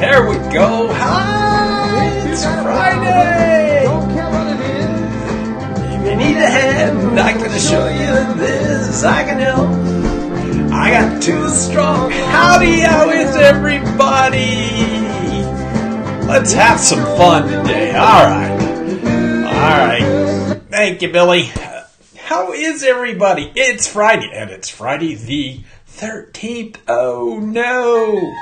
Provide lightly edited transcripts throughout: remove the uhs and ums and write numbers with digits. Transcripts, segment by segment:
There we go. Hi, it's Friday. If you need a hand, I can show you this. I can help. I got too strong. Howdy, how is everybody? Let's have some fun today. All right. Thank you, Billy. How is everybody? It's Friday, and it's Friday the 13th. Oh, no.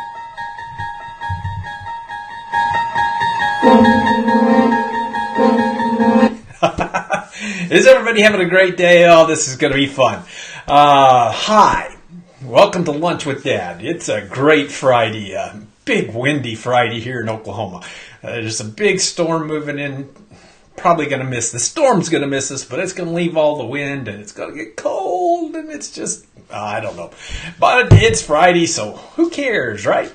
Is everybody having a great day? Oh, this is going to be fun. Hi. Welcome to Lunch with Dad. It's a great Friday, big windy Friday here in Oklahoma. There's a big storm moving in. Probably going to miss. The storm's going to miss us, but it's going to leave all the wind, and it's going to get cold, and it's just, I don't know. But it's Friday, so who cares, right?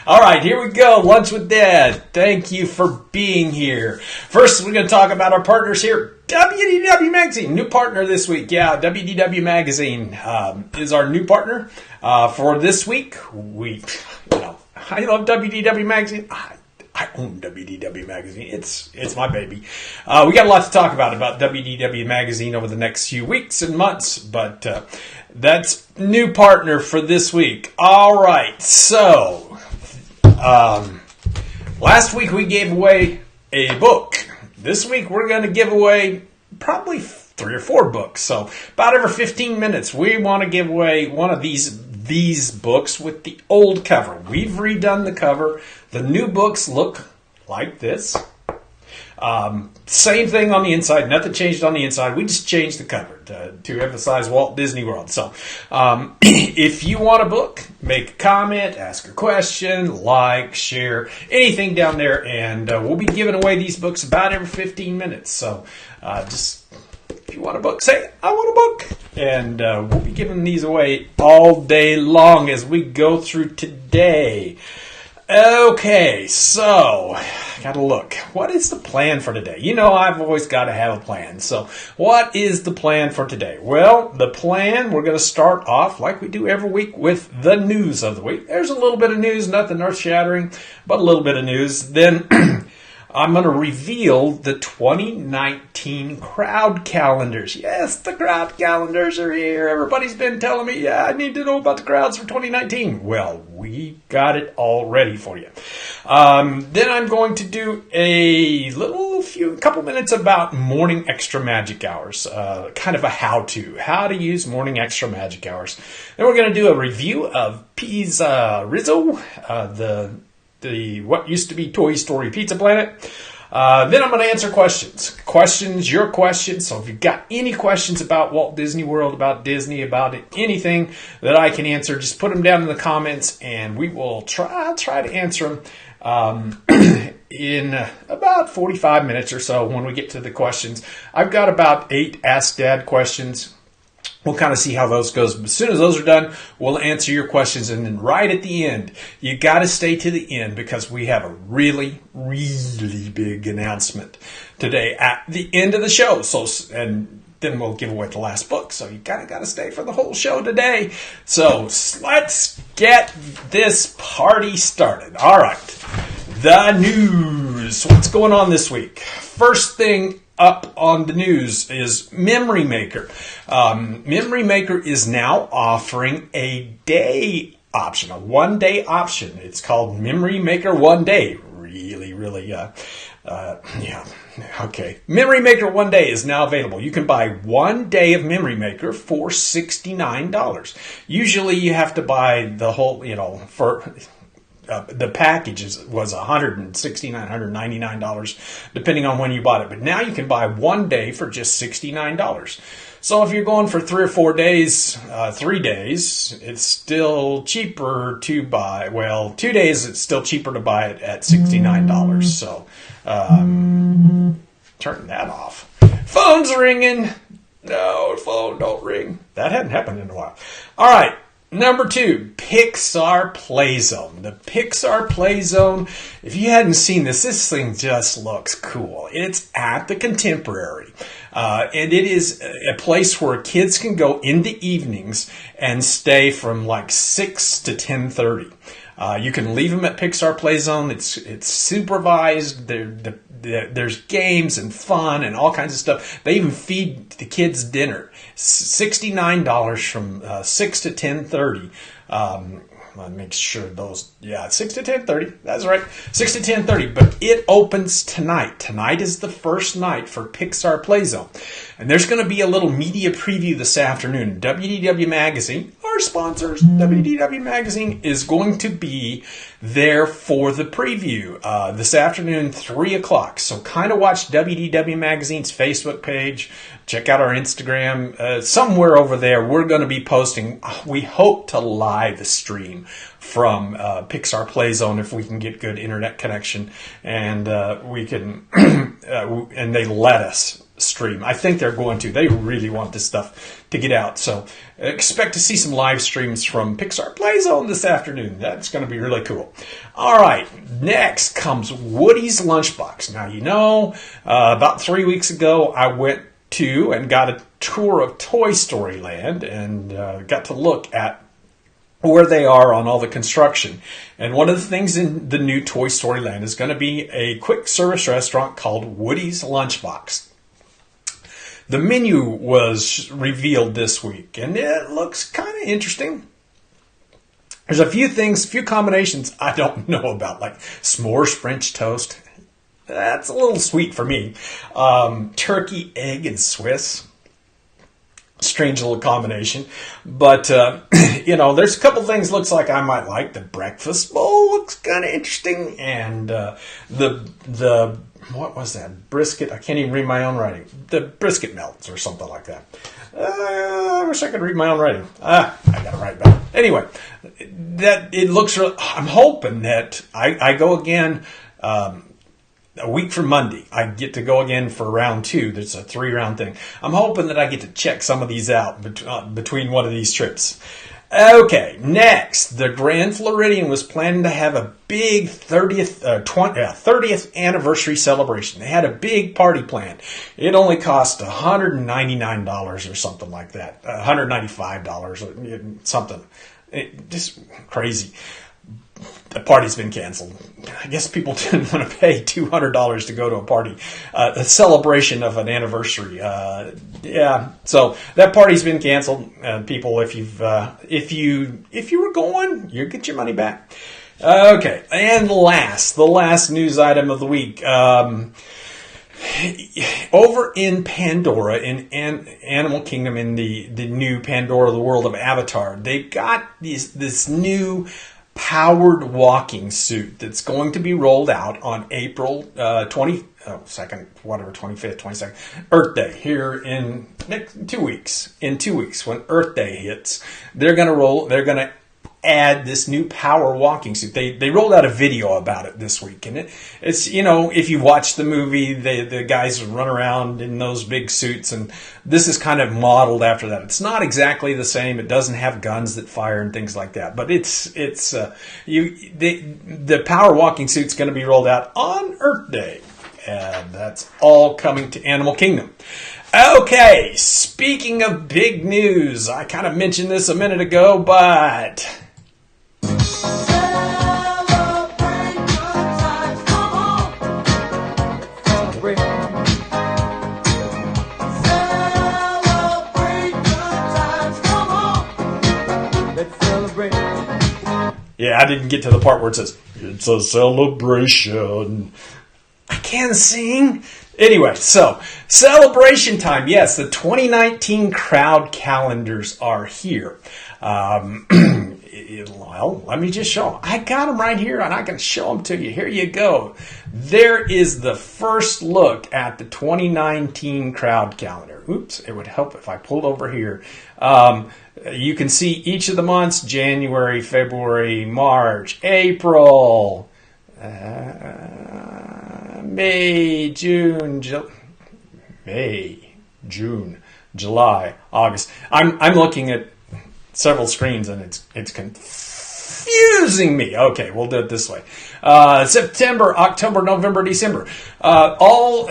All right, here we go. Lunch with Dad. Thank you for being here. First, we're going to talk about our partners here. WDW Magazine, new partner this week. Yeah, WDW Magazine is our new partner for this week. I love WDW Magazine. I own WDW Magazine. It's my baby. We got a lot to talk about WDW Magazine over the next few weeks and months, but that's new partner for this week. All right, so last week we gave away a book. This week we're going to give away probably 3 or 4 books. So about every 15 minutes we want to give away one of these books with the old cover. We've redone the cover. The new books look like this. Same thing on the inside. Nothing changed on the inside. We just changed the cover to emphasize Walt Disney World. So if you want a book, make a comment, ask a question, like, share, anything down there. And we'll be giving away these books about every 15 minutes. So just if you want a book, say, I want a book. And we'll be giving these away all day long as we go through today. Okay, so gotta look. What is the plan for today? You know, I've always got to have a plan. So what is the plan for today? Well, the plan, we're going to start off like we do every week with the news of the week. There's a little bit of news, nothing earth-shattering, but a little bit of news. Then I'm going to reveal the 2019 crowd calendars. Yes, the crowd calendars are here. Everybody's been telling me, yeah, I need to know about the crowds for 2019. Well, we got it all ready for you. Then I'm going to do a couple minutes about morning extra magic hours, kind of a how to use morning extra magic hours. Then we're going to do a review of PizzeRizzo, the what used to be Toy Story Pizza Planet. Then I'm going to answer your questions. So if you've got any questions about Walt Disney World, about Disney, about anything that I can answer, just put them down in the comments, and we will try to answer them in about 45 minutes or so when we get to the questions. I've got about 8 Ask Dad questions. We'll kind of see how those goes. As soon as those are done, we'll answer your questions. And then right at the end, you got to stay to the end because we have a really, really big announcement today at the end of the show. And then we'll give away the last book. So you got to stay for the whole show today. So let's get this party started. All right. The news. What's going on this week? First thing up on the news is Memory Maker. Memory Maker is now offering a day option, a 1-day option. It's called Memory Maker 1 Day. Really, okay. Memory Maker 1 Day is now available. You can buy 1 day of Memory Maker for $69. Usually you have to buy the whole, for the package was $169, $199, depending on when you bought it. But now you can buy 1 day for just $69. So if you're going for 3 or 4 days, 3 days, it's still cheaper to buy. Well, 2 days, it's still cheaper to buy it at $69. So turn that off. Phone's ringing. No, phone don't ring. That hadn't happened in a while. All right. Number 2, Pixar Play Zone. The Pixar Play Zone, if you hadn't seen this thing just looks cool. It's at the Contemporary. And it is a place where kids can go in the evenings and stay from like 6 to 10:30. You can leave them at Pixar Play Zone. It's supervised. There's games and fun and all kinds of stuff. They even feed the kids dinner. $69 from 6 to 10:30. I'll make sure those, 6 to 10:30. That's right, 6 to 10:30. But it opens tonight. Tonight is the first night for Pixar Play Zone. And there's going to be a little media preview this afternoon. WDW Magazine, our sponsors, WDW Magazine is going to be there for the preview this afternoon, 3 o'clock. So kind of watch WDW Magazine's Facebook page. Check out our Instagram. Somewhere over there, we're going to be posting, we hope to live stream from Pixar Play Zone if we can get good internet connection. And we can, and they let us stream. I think they're going to. They really want this stuff to get out. So expect to see some live streams from Pixar Play Zone this afternoon. That's going to be really cool. All right. Next comes Woody's Lunchbox. Now, you know, about 3 weeks ago, I went to and got a tour of Toy Story Land and got to look at where they are on all the construction. And one of the things in the new Toy Story Land is going to be a quick service restaurant called Woody's Lunchbox. The menu was revealed this week, and it looks kind of interesting. There's a few combinations I don't know about, like s'mores French toast. That's a little sweet for me. Turkey, egg, and Swiss. Strange little combination. But, there's a couple things looks like I might like. The breakfast bowl looks kind of interesting. And the what was that? Brisket. I can't even read my own writing. The brisket melts or something like that. I wish I could read my own writing. I got to write better. Anyway, that it looks real. I'm hoping that I go again a week from Monday. I get to go again for round 2. There's a 3-round thing. I'm hoping that I get to check some of these out between one of these trips. Okay, next, the Grand Floridian was planning to have a big 30th anniversary celebration. They had a big party planned. It only cost $199 or something like that, $195 or something. Just crazy. The party's been canceled. I guess people didn't want to pay $200 to go to a party, a celebration of an anniversary. So that party's been canceled. People, if you were going, you get your money back. Okay, and the last news item of the week. Over in Pandora, in Animal Kingdom, in the new Pandora, the world of Avatar, they've got this new powered walking suit that's going to be rolled out on April 25th, 22nd, Earth Day, here in 2 weeks. In 2 weeks, when Earth Day hits, they're going to add this new power walking suit. They rolled out a video about it this week, and it's if you watch the movie, the guys run around in those big suits, and this is kind of modeled after that. It's not exactly the same. It doesn't have guns that fire and things like that, but the power walking suit's going to be rolled out on Earth Day, and that's all coming to Animal Kingdom. Okay, speaking of big news, I kind of mentioned this a minute ago, but I didn't get to the part where it says, it's a celebration. I can't sing. Anyway, so celebration time. Yes, the 2019 Crowd Calendars are here. Well, let me just show them. I got them right here, and I can show them to you. Here you go. There is the first look at the 2019 Crowd Calendar. Oops, it would help if I pulled over here. You can see each of the months: January, February, March, April, May, June, July, August. I'm looking at several screens, and it's confusing. confusing me. Okay, we'll do it this way. September, October, November, December. All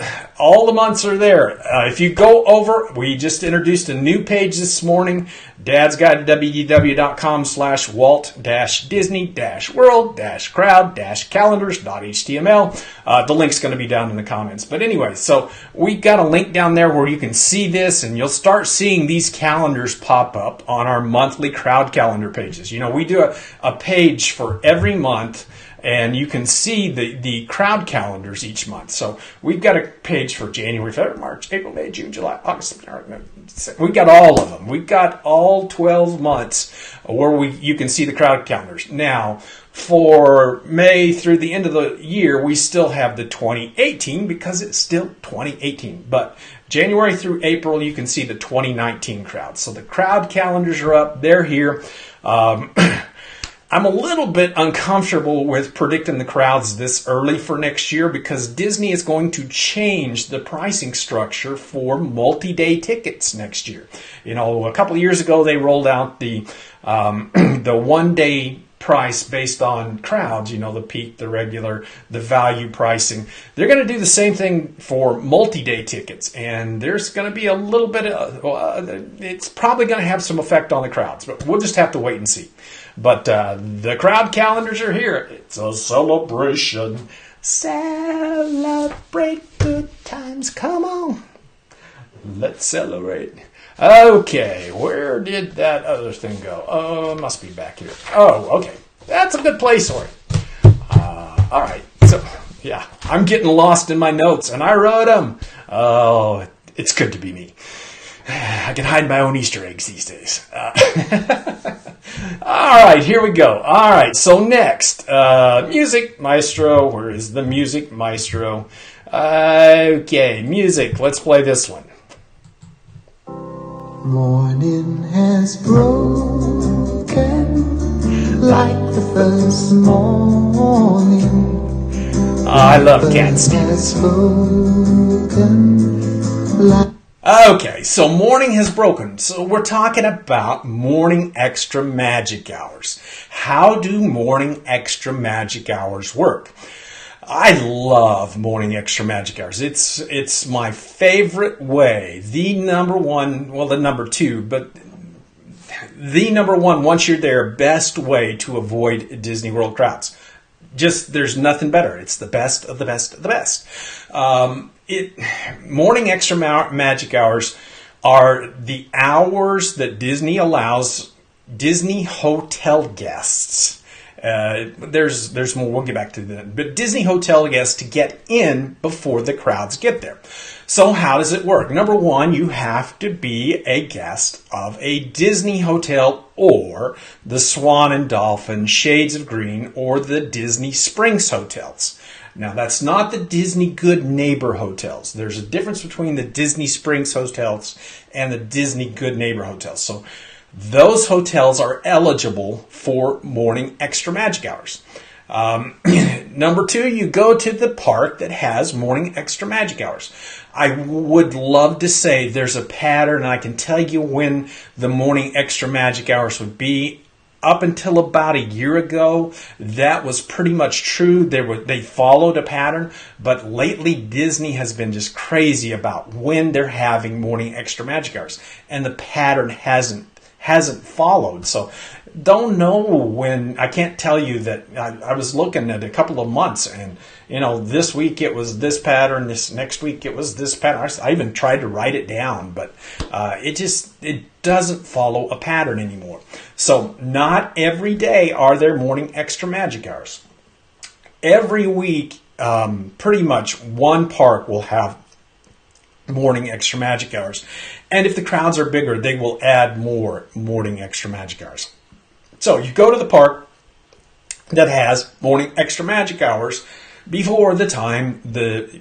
the months are there. If you go over, we just introduced a new page this morning. Dad's Guide to www.com/walt-disney-world-crowd-calendars.html. The link's going to be down in the comments. But anyway, so we got a link down there where you can see this, and you'll start seeing these calendars pop up on our monthly crowd calendar pages. You know, we do a page for every month, and you can see the crowd calendars each month. So we've got a page for January, February, March, April, May, June, July, August, September. We got all of them. We got all 12 months where you can see the crowd calendars. Now, for May through the end of the year, we still have the 2018 because it's still 2018. But January through April, you can see the 2019 crowd. So the crowd calendars are up. They're here. I'm a little bit uncomfortable with predicting the crowds this early for next year because Disney is going to change the pricing structure for multi-day tickets next year. You know, a couple of years ago they rolled out the one-day price based on crowds, you know, the peak, the regular, the value pricing. They're going to do the same thing for multi-day tickets, and there's going to be a little bit of, it's probably going to have some effect on the crowds, but we'll just have to wait and see. But the crowd calendars are here. It's a celebration. Celebrate good times. Come on. Let's celebrate. Okay, where did that other thing go? Oh, it must be back here. Oh, okay. That's a good place for it. All right. So, yeah, I'm getting lost in my notes, and I wrote them. Oh, it's good to be me. I can hide my own Easter eggs these days. All right, here we go. All right, so next, Music Maestro. Where is the Music Maestro? Okay, music. Let's play this one. Morning has broken like the first morning. I love Cat Stevens. Okay, so morning has broken. So we're talking about morning extra magic hours. How do morning extra magic hours work? I love morning extra magic hours. It's my favorite way. The number one, well, the number two, but the number one, once you're there, best way to avoid Disney World crowds. Just, there's nothing better. It's the best of the best of the best. Morning extra magic hours are the hours that Disney allows Disney hotel guests. There's more. We'll get back to that. But Disney hotel guests to get in before the crowds get there. So how does it work? Number one, you have to be a guest of a Disney hotel or the Swan and Dolphin, Shades of Green, or the Disney Springs hotels. Now, that's not the Disney Good Neighbor hotels. There's a difference between the Disney Springs hotels and the Disney Good Neighbor hotels. So those hotels are eligible for morning extra magic hours. Number two, you go to the park that has morning extra magic hours. I would love to say there's a pattern, and I can tell you when the morning extra magic hours would be. Up until about a year ago, that was pretty much true. They followed a pattern, but lately Disney has been just crazy about when they're having morning extra magic hours, and the pattern hasn't followed. So don't know when. I can't tell you that. I was looking at a couple of months, and this week it was this pattern, this next week it was this pattern. I even tried to write it down, but it doesn't follow a pattern anymore. So not every day are there morning extra magic hours. Every week, pretty much one park will have morning extra magic hours. And if the crowds are bigger, they will add more morning extra magic hours. So you go to the park that has morning extra magic hours before the time the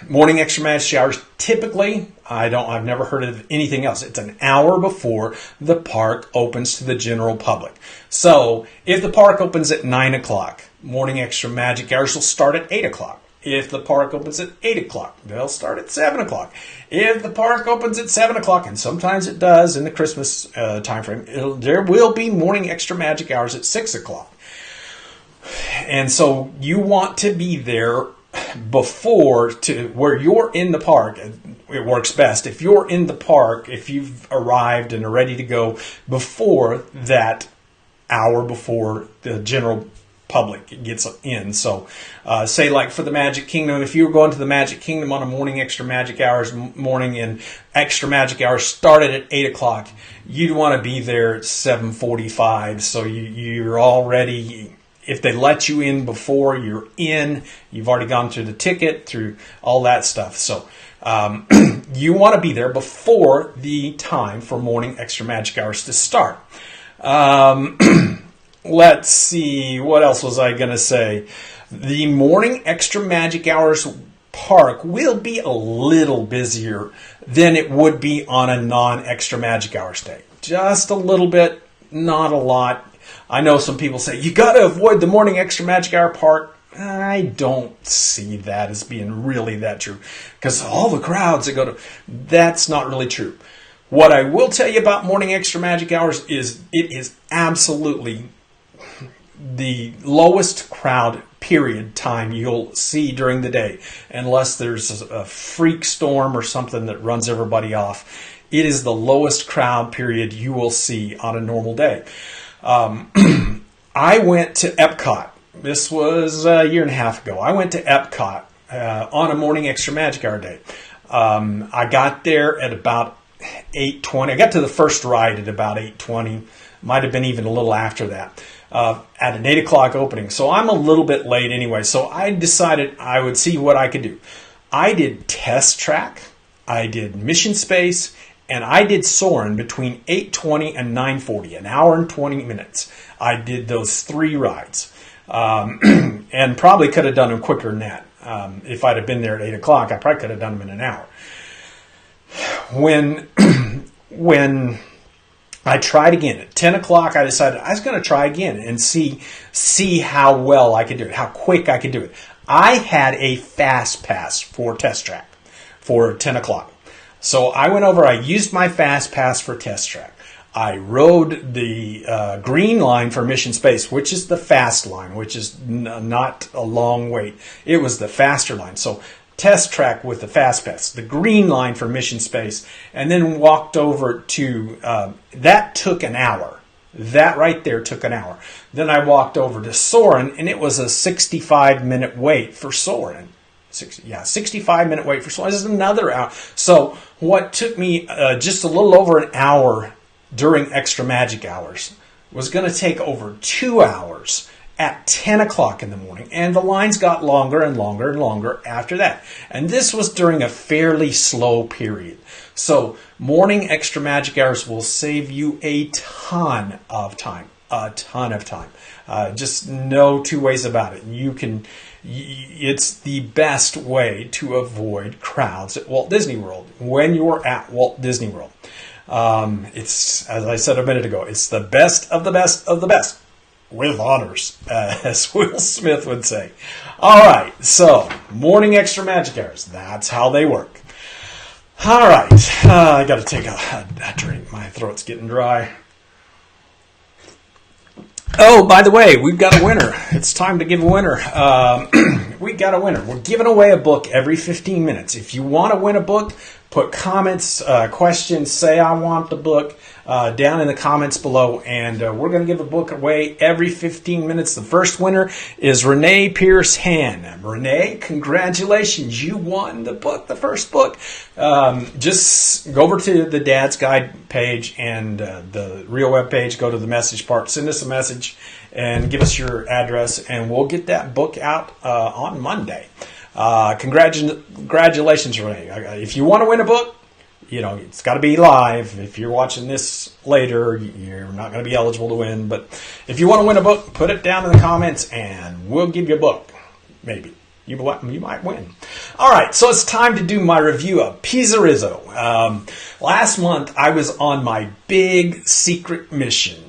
morning extra magic hours. Typically, I've never heard of anything else. It's an hour before the park opens to the general public. So if the park opens at 9 o'clock, morning extra magic hours will start at 8 o'clock. If the park opens at 8 o'clock, they'll start at 7 o'clock. If the park opens at 7 o'clock, and sometimes it does in the Christmas time frame, there will be morning extra magic hours at 6 o'clock. And so you want to be there before to where you're in the park. It works best if you're in the park, if you've arrived and are ready to go before that hour before the general public gets in. So say like for the Magic Kingdom, if you were going to the Magic Kingdom on a morning extra magic hours morning and extra magic hours started at 8 o'clock, you'd want to be there at 7:45. So you're already, if they let you in before you're in, you've already gone through the ticket, through all that stuff. So you want to be there before the time for morning extra magic hours to start. Let's see, what else was I going to say? The morning extra magic hours park will be a little busier than it would be on a non-extra magic hours day. Just a little bit, not a lot. I know some people say, you got to avoid the morning extra magic hour park. I don't see that as being really that true, because all the crowds that go to, that's not really true. What I will tell you about morning extra magic hours is it is absolutely the lowest crowd period time you'll see during the day, unless there's a freak storm or something that runs everybody off. It is the lowest crowd period you will see on a normal day. I went to Epcot. This was a year and a half ago. I went to Epcot on a morning extra magic hour day. I got there at about 8:20. I got to the first ride at about 8:20. Might have been even a little after that. At an 8 o'clock opening. So I'm a little bit late anyway. So I decided I would see what I could do. I did Test Track, I did Mission Space, and I did Soarin' between 8:20 and 9:40, an hour and 20 minutes. I did those 3 rides. And probably could have done them quicker than that. If I'd have been there at 8 o'clock, I probably could have done them in an hour. When I tried again at 10 o'clock, I decided I was going to try again and see how well I could do it, how quick I could do it. I had a fast pass for Test Track for 10 o'clock. So I went over, I used my fast pass for Test Track. I rode the green line for Mission Space, which is the fast line, which is not a long wait. It was the faster line. So Test Track with the fast pass, the green line for Mission Space, and then walked over to, that took an hour. That right there took an hour. Then I walked over to Soarin', and it was a 65-minute wait for Soarin'. 65-minute wait for Soarin'. This is another hour. So what took me just a little over an hour during extra magic hours was going to take over 2 hours at 10 o'clock in the morning, and the lines got longer and longer and longer after that. And this was during a fairly slow period. So morning extra magic hours will save you a ton of time. Just no two ways about it. It's the best way to avoid crowds at Walt Disney World when you're at Walt Disney World. It's, as I said a minute ago, it's the best of the best of the best. With honors, as Will Smith would say. All right, so morning extra magic hours. That's how they work. All right, I got to take a drink. My throat's getting dry. Oh, by the way, we've got a winner. It's time to give a winner. We got a winner. We're giving away a book every 15 minutes. If you want to win a book, put comments, questions, say I want the book down in the comments below, and we're going to give a book away every 15 minutes. The first winner is Renee Pierce Han. Renee, congratulations. You won the book, the first book. Just go over to the Dad's Guide page and the real web page. Go to the message part. Send us a message and give us your address, and we'll get that book out on Monday. Congratulations, Renee. If you want to win a book, it's got to be live. If you're watching this later, you're not going to be eligible to win. But if you want to win a book, put it down in the comments, and we'll give you a book. Maybe. You might win. All right, so it's time to do my review of PizzeRizzo. Last month, I was on my big secret mission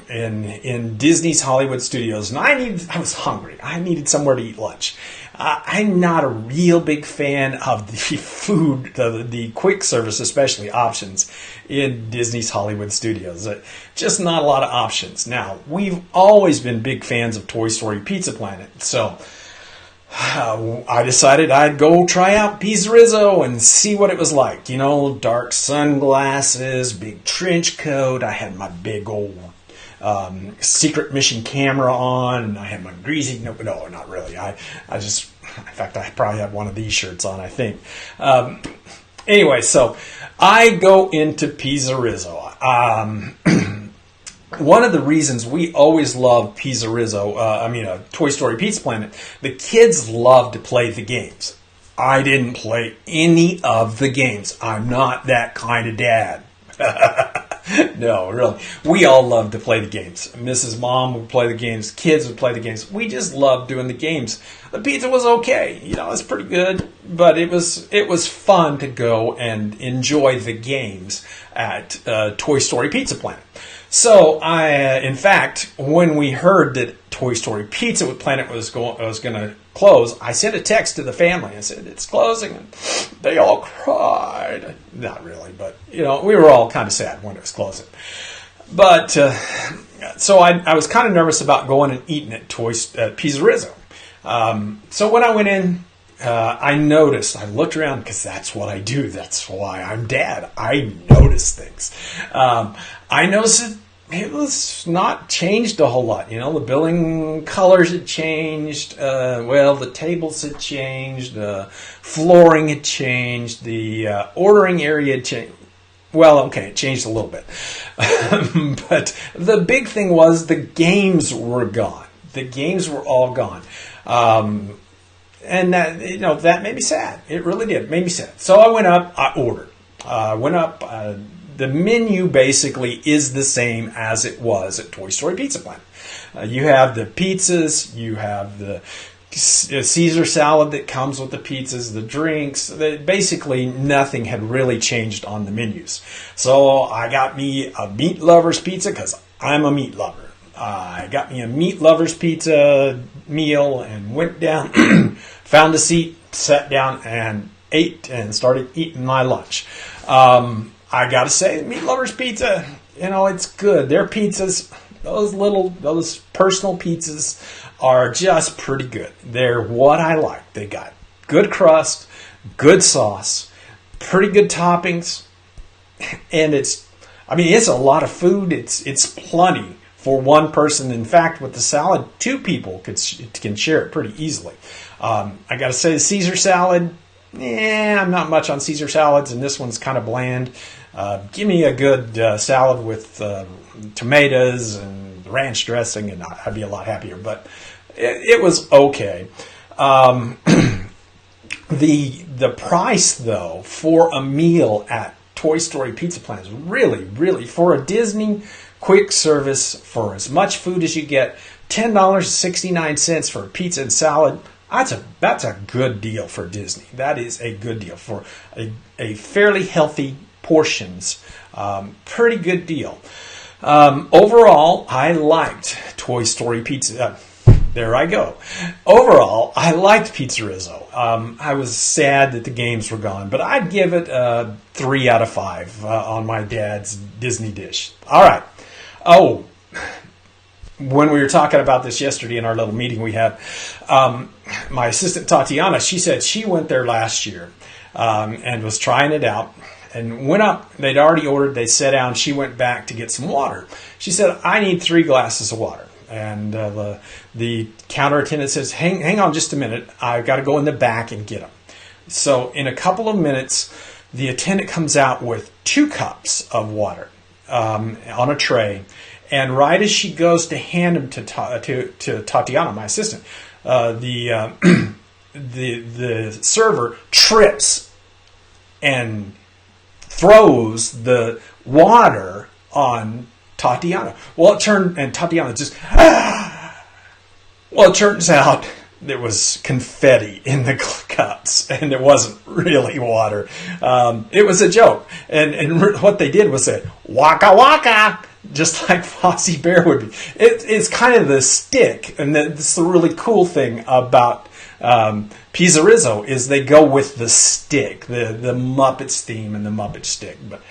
in Disney's Hollywood Studios, and I was hungry. I needed somewhere to eat lunch. I'm not a real big fan of the food, the quick service, especially options in Disney's Hollywood Studios. Just not a lot of options. Now, we've always been big fans of Toy Story Pizza Planet, so I decided I'd go try out PizzeRizzo and see what it was like. You know, dark sunglasses, big trench coat. I had my big old secret mission camera on, and I had my greasy, no, not really. I just, in fact, I probably have one of these shirts on, I think. Anyway, so I go into PizzeRizzo. One of the reasons we always love PizzeRizzo, Toy Story Pizza Planet, the kids love to play the games. I didn't play any of the games. I'm not that kind of dad. No, really. We all love to play the games. Mrs. Mom would play the games. Kids would play the games. We just loved doing the games. The pizza was okay. You know, it's pretty good. But it was fun to go and enjoy the games at Toy Story Pizza Planet. So, in fact, when we heard that Toy Story Pizza Planet was going to close, I sent a text to the family. I said, it's closing. And they all cried. Not really, but, you know, we were all kind of sad when it was closing. But, so I was kind of nervous about going and eating at PizzeRizzo. So when I went in, I noticed, I looked around because that's what I do. That's why I'm dad. I notice things. I noticed it was not changed a whole lot. You know, the billing colors had changed. The tables had changed. The flooring had changed. The ordering area had changed. Well, okay, it changed a little bit. But the big thing was the games were gone. The games were all gone. And that, you know, that made me sad. It really did. It made me sad. So I went up, I ordered. The menu basically is the same as it was at Toy Story Pizza Planet. You have the pizzas, you have the Caesar salad that comes with the pizzas, the drinks. Basically, nothing had really changed on the menus. So I got me a meat lover's pizza because I'm a meat lover. I got me a meat lover's pizza meal and went down, found a seat, sat down, and ate and started eating my lunch. I gotta say, Meat Lover's Pizza, you know, it's good. Their pizzas, those personal pizzas are just pretty good. They're what I like. They got good crust, good sauce, pretty good toppings, and it's a lot of food. It's plenty for one person. In fact, with the salad, two people can share it pretty easily. I gotta say, the Caesar salad, I'm not much on Caesar salads, and this one's kind of bland. Give me a good salad with tomatoes and ranch dressing, and I'd be a lot happier. But it was okay. The price, though, for a meal at Toy Story Pizza Planet is really, really, for a Disney quick service, for as much food as you get, $10.69 for a pizza and salad. That's a good deal for Disney. That is a good deal for a fairly healthy portions. Pretty good deal. Overall, I liked Toy Story Pizza. There I go. Overall, I liked PizzeRizzo. I was sad that the games were gone, but I'd give it 3 out of 5 on my dad's Disney dish. All right. Oh, when we were talking about this yesterday in our little meeting we had, my assistant Tatiana, she said she went there last year and was trying it out. And went up, they'd already ordered, they sat down, she went back to get some water. She said, I need 3 glasses of water. And the counter attendant says, hang on just a minute, I've got to go in the back and get them. So in a couple of minutes, the attendant comes out with 2 cups of water on a tray. And right as she goes to hand them to Tatiana, my assistant, the server trips and throws the water on Tatiana. Well, Tatiana just, Well, it turns out there was confetti in the cups, and it wasn't really water. It was a joke. And what they did was say, waka waka, just like Fozzie Bear would be. It's kind of the stick, and it's the really cool thing about PizzeRizzo is they go with the stick, the Muppets theme and the Muppet stick. But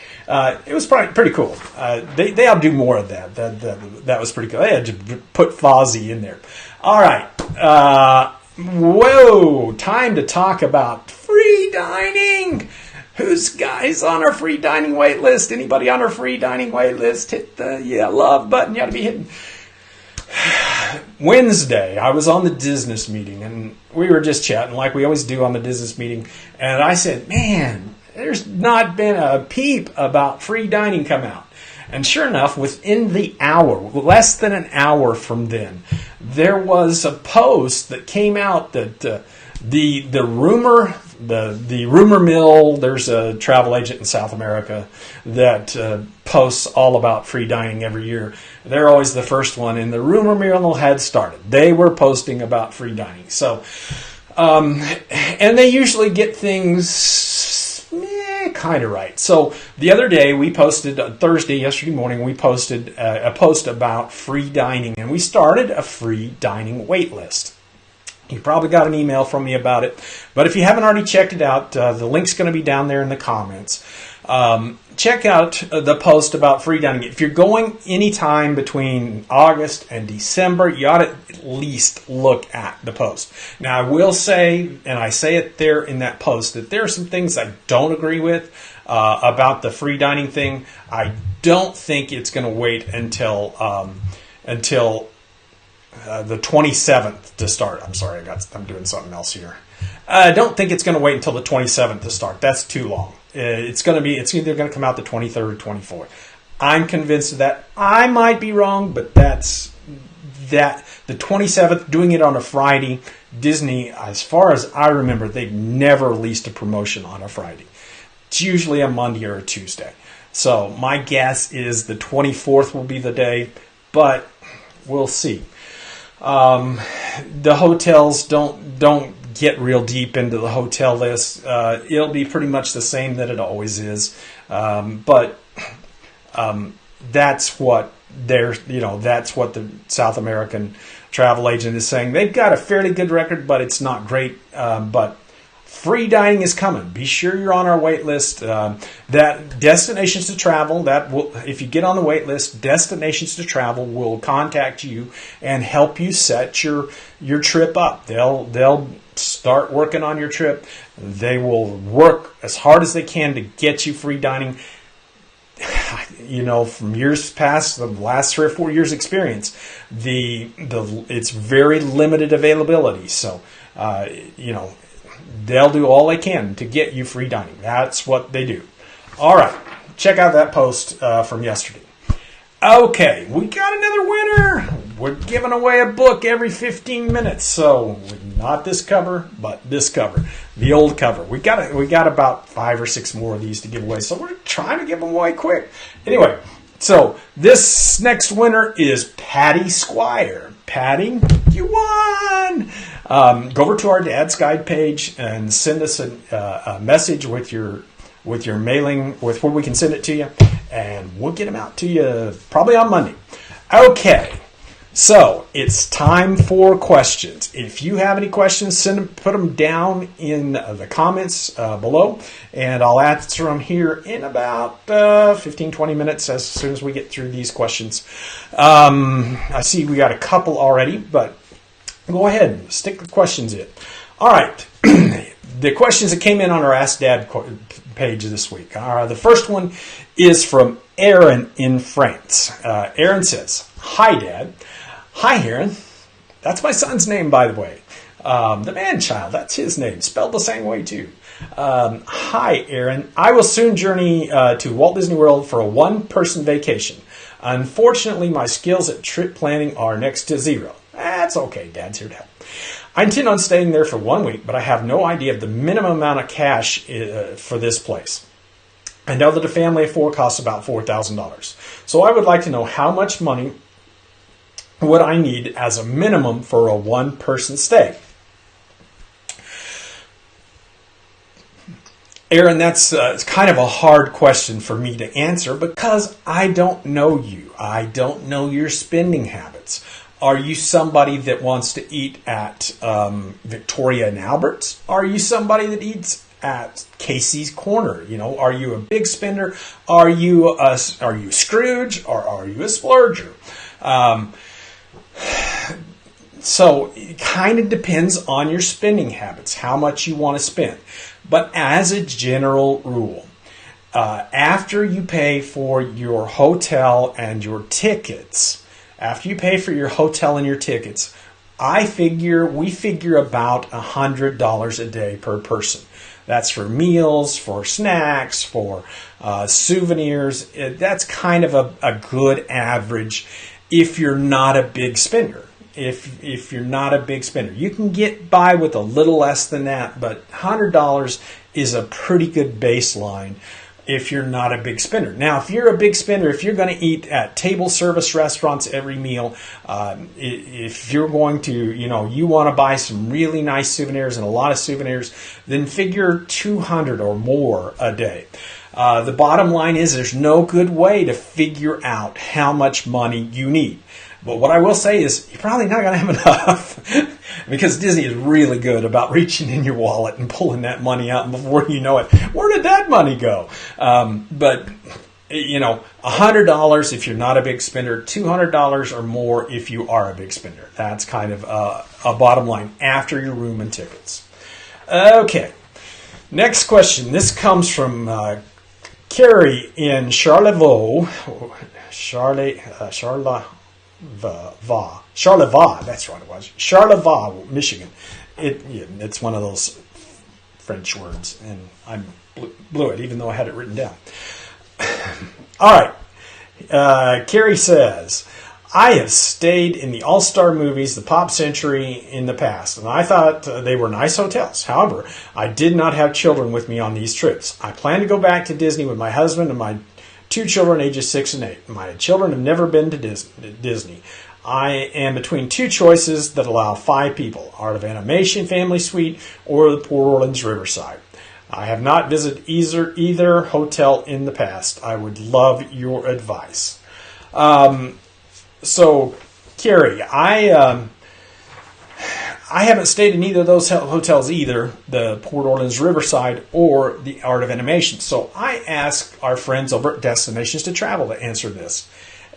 it was pretty cool. They ought to do more of that. That was pretty cool. They had to put Fozzie in there. All right. Whoa, time to talk about free dining. Who's guys on our free dining wait list? Anybody on our free dining wait list? Hit the love button. You ought to be hitting. Wednesday, I was on the business meeting, and we were just chatting like we always do on the business meeting. And I said, man, there's not been a peep about free dining come out. And sure enough, within the hour, less than an hour from then, there was a post that came out that the rumor mill. There's a travel agent in South America that posts all about free dining every year. They're always the first one, and the rumor mill had started. They were posting about free dining. So, and they usually get things kind of right. So the other day we posted, yesterday morning, we posted a post about free dining, and we started a free dining wait list. You probably got an email from me about it, but if you haven't already checked it out, the link's going to be down there in the comments. Check out the post about free dining. If you're going anytime between August and December, you ought to at least look at the post. Now, I will say, and I say it there in that post, that there are some things I don't agree with about the free dining thing. I don't think it's going to wait until the 27th to start. I'm sorry, I'm doing something else here. I don't think it's going to wait until the 27th to start. That's too long. It's either going to come out the 23rd or 24th. I'm convinced of that. I might be wrong, but that's that. The 27th, doing it on a Friday, Disney, as far as I remember, they've never released a promotion on a Friday. It's usually a Monday or a Tuesday. So my guess is the 24th will be the day, but we'll see. The hotels don't get real deep into the hotel list. It'll be pretty much the same that it always is. But that's what that's what the South American travel agent is saying. They've got a fairly good record, but it's not great. But free dining is coming. Be sure you're on our wait list. That Destinations to Travel, if you get on the wait list, Destinations to Travel will contact you and help you set your trip up. They'll start working on your trip. They will work as hard as they can to get you free dining. From years past, the last 3 or 4 years experience, it's very limited availability. So, they'll do all they can to get you free dining. That's what they do. All right. Check out that post from yesterday. Okay. We got another winner. We're giving away a book every 15 minutes. So not this cover, but this cover. The old cover. We got about 5 or 6 more of these to give away. So we're trying to give them away quick. Anyway, so this next winner is Patty Squire. Patty, you won! Go over to our Dad's Guide page and send us a message with your mailing, with where we can send it to you, and we'll get them out to you probably on Monday. Okay, so it's time for questions. If you have any questions, put them down in the comments below, and I'll answer them here in about 15-20 minutes as soon as we get through these questions. I see we got a couple already, but go ahead and stick the questions in. All right. The questions that came in on our Ask Dad page this week. The first one is from Aaron in France. Aaron says, "Hi, Dad." Hi, Aaron. That's my son's name, by the way. The man-child, that's his name, spelled the same way, too. Hi, Aaron. I will soon journey to Walt Disney World for a one-person vacation. Unfortunately, my skills at trip planning are next to zero. That's okay. Dad's here to help. I intend on staying there for 1 week, but I have no idea of the minimum amount of cash for this place. I know that a family of 4 costs about $4,000. So I would like to know how much money would I need as a minimum for a one-person stay. Aaron, that's it's kind of a hard question for me to answer because I don't know you. I don't know your spending habits. Are you somebody that wants to eat at Victoria and Albert's? Are you somebody that eats at Casey's Corner? You know, are you a big spender? Are you Scrooge, or are you a splurger? So it kind of depends on your spending habits, how much you want to spend. But as a general rule, after you pay for your hotel and your tickets, we figure about $100 a day per person. That's for meals, for snacks, for souvenirs. That's kind of a good average if you're not a big spender. If you're not a big spender, you can get by with a little less than that, but $100 is a pretty good baseline if you're not a big spender. Now, if you're a big spender, if you're going to eat at table service restaurants every meal, if you're going to, you want to buy some really nice souvenirs and a lot of souvenirs, then figure $200 or more a day. The bottom line is there's no good way to figure out how much money you need. But what I will say is you're probably not going to have enough because Disney is really good about reaching in your wallet and pulling that money out, and before you know it, where did that money go? But $100 if you're not a big spender, $200 or more if you are a big spender. That's kind of a bottom line after your room and tickets. Okay, next question. This comes from Carrie in Charlevoix, that's right, it was Charlevoix, Michigan. It's one of those French words, and I blew it, even though I had it written down. All right, Carrie says, I have stayed in the All-Star Movies, the Pop Century in the past, and I thought they were nice hotels. However, I did not have children with me on these trips. I plan to go back to Disney with my husband and my 2 children ages 6 and 8. My children have never been to Disney. I am between 2 choices that allow 5 people, Art of Animation Family Suite or the Port Orleans Riverside. I have not visited either hotel in the past. I would love your advice. So, Carrie, I haven't stayed in either of those hotels either, the Port Orleans Riverside or the Art of Animation. So I asked our friends over at Destinations to Travel to answer this.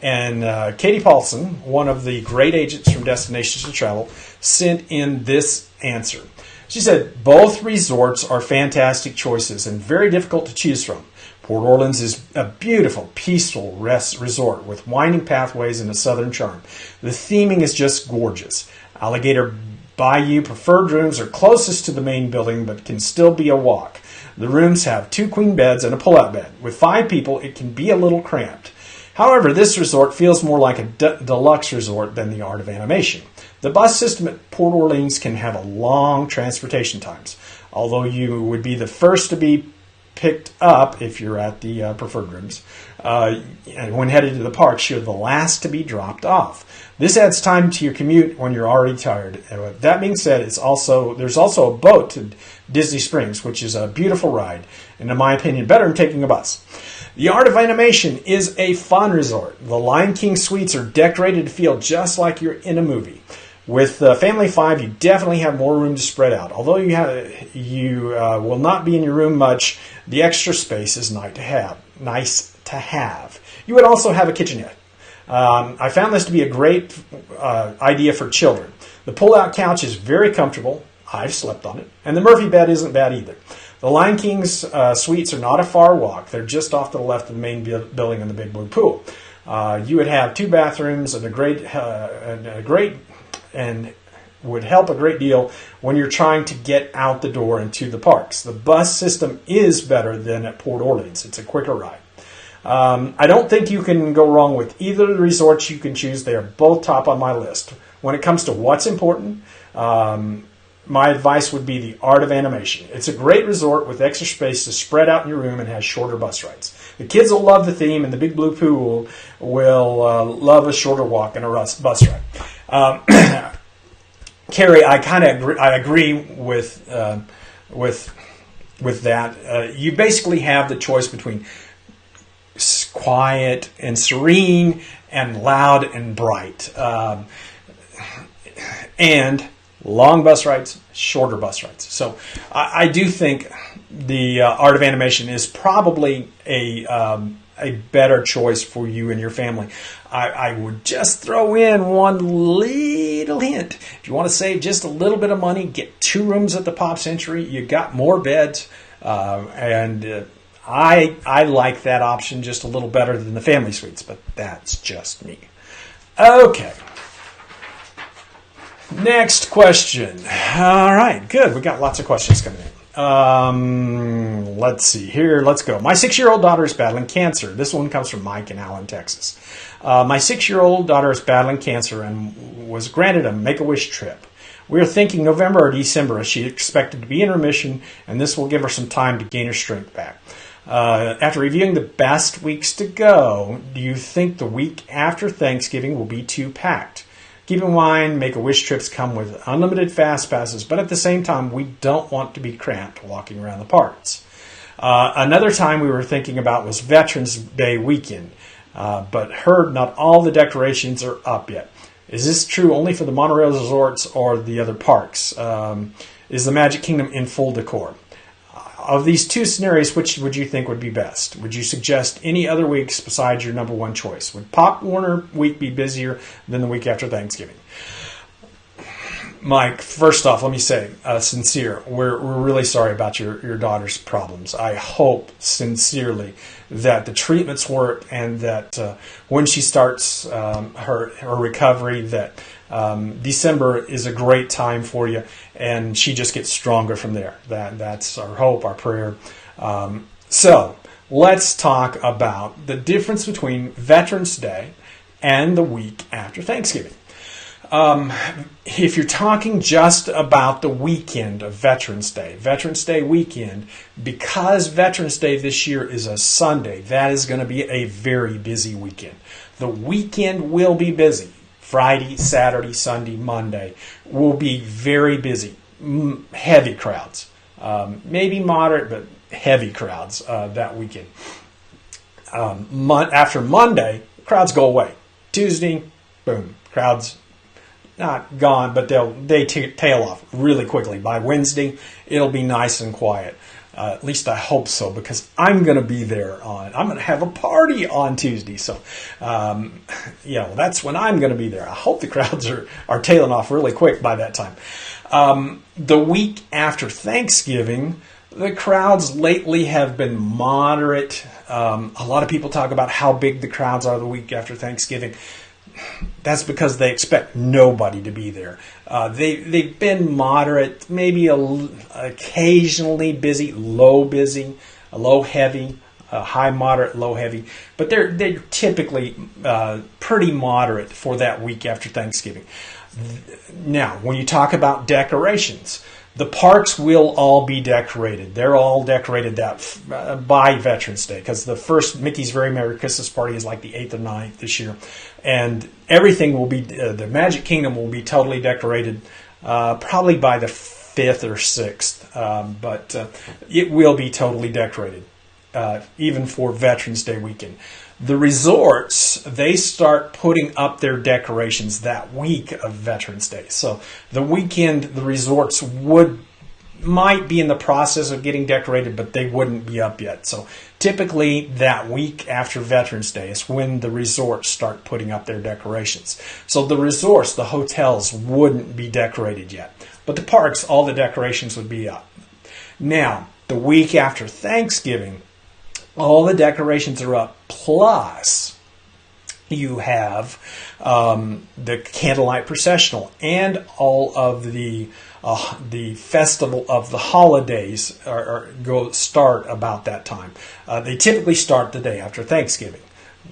And Katie Paulson, one of the great agents from Destinations to Travel, sent in this answer. She said, both resorts are fantastic choices and very difficult to choose from. Port Orleans is a beautiful, peaceful resort with winding pathways and a southern charm. The theming is just gorgeous. Alligator Bayou preferred rooms are closest to the main building but can still be a walk. The rooms have 2 queen beds and a pull-out bed. With 5 people, it can be a little cramped. However, this resort feels more like a deluxe resort than the Art of Animation. The bus system at Port Orleans can have long transportation times. Although you would be the first to be picked up if you're at the preferred rooms, and when headed to the parks, you're the last to be dropped off. This adds time to your commute when you're already tired. That being said, there's also a boat to Disney Springs, which is a beautiful ride, and in my opinion, better than taking a bus. The Art of Animation is a fun resort. The Lion King suites are decorated to feel just like you're in a movie. With Family 5, you definitely have more room to spread out. Although you will not be in your room much, the extra space is nice to have. You would also have a kitchenette. I found this to be a great idea for children. The pull-out couch is very comfortable. I've slept on it. And the Murphy bed isn't bad either. The Lion King's suites are not a far walk. They're just off to the left of the main building and the big blue pool. You would have 2 bathrooms and and would help a great deal when you're trying to get out the door and to the parks. The bus system is better than at Port Orleans. It's a quicker ride. I don't think you can go wrong with either of the resorts you can choose. They are both top on my list. When it comes to what's important, my advice would be the Art of Animation. It's a great resort with extra space to spread out in your room and has shorter bus rides. The kids will love the theme, and the big blue pool will love a shorter walk and a bus ride. Carrie, I agree with that. You basically have the choice between quiet and serene and loud and bright. and long bus rides, shorter bus rides. So I do think the Art of Animation is probably a better choice for you and your family. I would just throw in one little hint. If you want to save just a little bit of money, get 2 rooms at the Pop Century. You got more beds, and I like that option just a little better than the family suites, but that's just me. Okay. Next question. All right, good. We got lots of questions coming in. Let's see here. Let's go. My 6-year-old daughter is battling cancer. This one comes from Mike in Allen, Texas. My 6-year-old daughter is battling cancer and was granted a Make-A-Wish trip. We are thinking November or December as she expected to be in remission, and this will give her some time to gain her strength back. After reviewing the best weeks to go, do you think the week after Thanksgiving will be too packed? Keep in mind, Make-A-Wish trips come with unlimited fast passes, but at the same time, we don't want to be cramped walking around the parks. Another time we were thinking about was Veterans Day weekend, but heard not all the decorations are up yet. Is this true only for the monorail resorts or the other parks? Is the Magic Kingdom in full decor? Of these 2 scenarios, which would you think would be best? Would you suggest any other weeks besides your number 1 choice? Would Pop Warner week be busier than the week after Thanksgiving? Mike, first off, let me say, sincere, we're really sorry about your daughter's problems. I hope sincerely that the treatments work and that when she starts her recovery, that December is a great time for you, and she just gets stronger from there. That's our hope, our prayer. So let's talk about the difference between Veterans Day and the week after Thanksgiving. If you're talking just about the weekend of Veterans Day weekend, because Veterans Day this year is a Sunday, that is going to be a very busy weekend. The weekend will be busy. Friday, Saturday, Sunday, Monday will be very busy. Heavy crowds. Maybe moderate, but heavy crowds that weekend. After Monday, crowds go away. Tuesday, boom, crowds not gone, but they tail off really quickly. By Wednesday, it'll be nice and quiet. At least I hope so, because I'm going to be there I'm going to have a party on Tuesday. So, that's when I'm going to be there. I hope the crowds are tailing off really quick by that time. The week after Thanksgiving, the crowds lately have been moderate. A lot of people talk about how big the crowds are the week after Thanksgiving. That's because they expect nobody to be there. They've been moderate, maybe occasionally busy, low heavy, high moderate, low heavy, but they're typically pretty moderate for that week after Thanksgiving. Now, when you talk about decorations, the parks will all be decorated. They're all decorated by Veterans Day, because the first Mickey's Very Merry Christmas Party is like the 8th or 9th this year. And everything will be, the Magic Kingdom will be totally decorated probably by the 5th or 6th. But it will be totally decorated, even for Veterans Day weekend. The resorts, they start putting up their decorations that week of Veterans Day. So the weekend, the resorts might be in the process of getting decorated, but they wouldn't be up yet. So typically that week after Veterans Day is when the resorts start putting up their decorations. So the resorts, the hotels, wouldn't be decorated yet. But the parks, all the decorations would be up. Now, the week after Thanksgiving, all the decorations are up, plus you have the candlelight processional and all of the festival of the holidays start about that time. They typically start the day after Thanksgiving.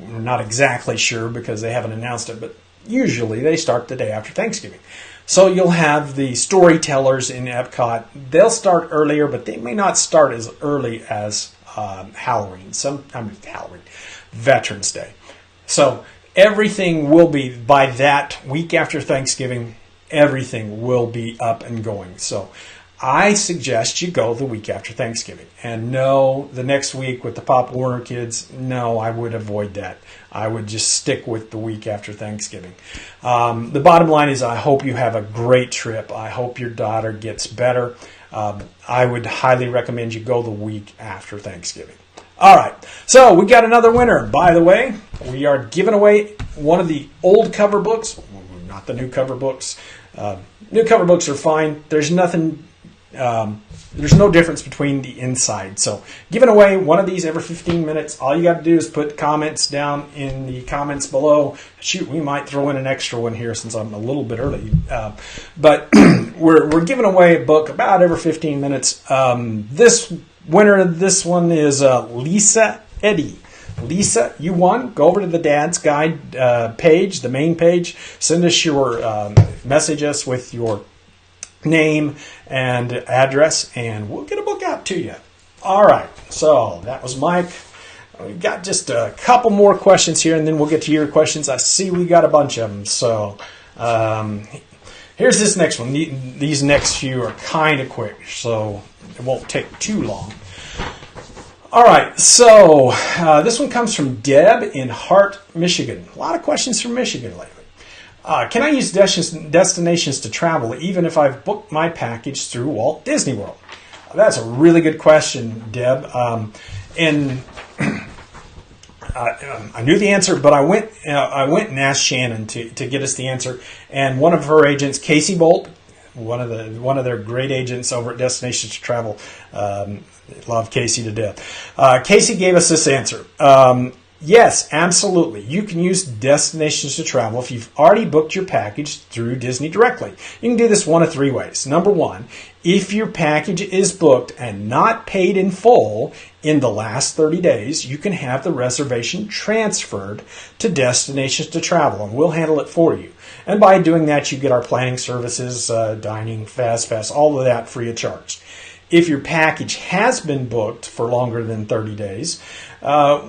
We're not exactly sure because they haven't announced it, but usually they start the day after Thanksgiving. So you'll have the storytellers in Epcot. They'll start earlier, but they may not start as early as Veterans Day. So everything will be, by that week after Thanksgiving, everything will be up and going. So I suggest you go the week after Thanksgiving. And no, the next week with the Pop Warner kids, no, I would avoid that. I would just stick with the week after Thanksgiving. The bottom line is I hope you have a great trip. I hope your daughter gets better. I would highly recommend you go the week after Thanksgiving. All right, so we got another winner. By the way, we are giving away one of the old cover books, not the new cover books. New cover books are fine. There's nothing... there's no difference between the inside. So giving away one of these every 15 minutes. All you got to do is put comments down in the comments below. Shoot, we might throw in an extra one here since I'm a little bit early. But we're giving away a book about every 15 minutes. This winner of this one is Lisa Eddy. Lisa, you won. Go over to the Dad's Guide page, the main page. Send us your message us with your name and address, and we'll get a book out to you. All right, so that was Mike. We've got just a couple more questions here, and then we'll get to your questions. I see we got a bunch of them. So here's this next one. These next few are kind of quick, so it won't take too long. All right, so this one comes from Deb in Hart, Michigan. A lot of questions from Michigan lately. Can I use destinations to travel even if I've booked my package through Walt Disney World? That's a really good question, Deb. And I knew the answer, but I went and asked Shannon to get us the answer. And one of her agents, Casey Bolt, one of their great agents over at Destinations to Travel, love Casey to death. Casey gave us this answer. Yes, absolutely. You can use Destinations to Travel if you've already booked your package through Disney directly. You can do this one of three ways. Number one, if your package is booked and not paid in full in the last 30 days, you can have the reservation transferred to Destinations to Travel, and we'll handle it for you. And by doing that, you get our planning services, dining, fast pass, all of that free of charge. If your package has been booked for longer than 30 days,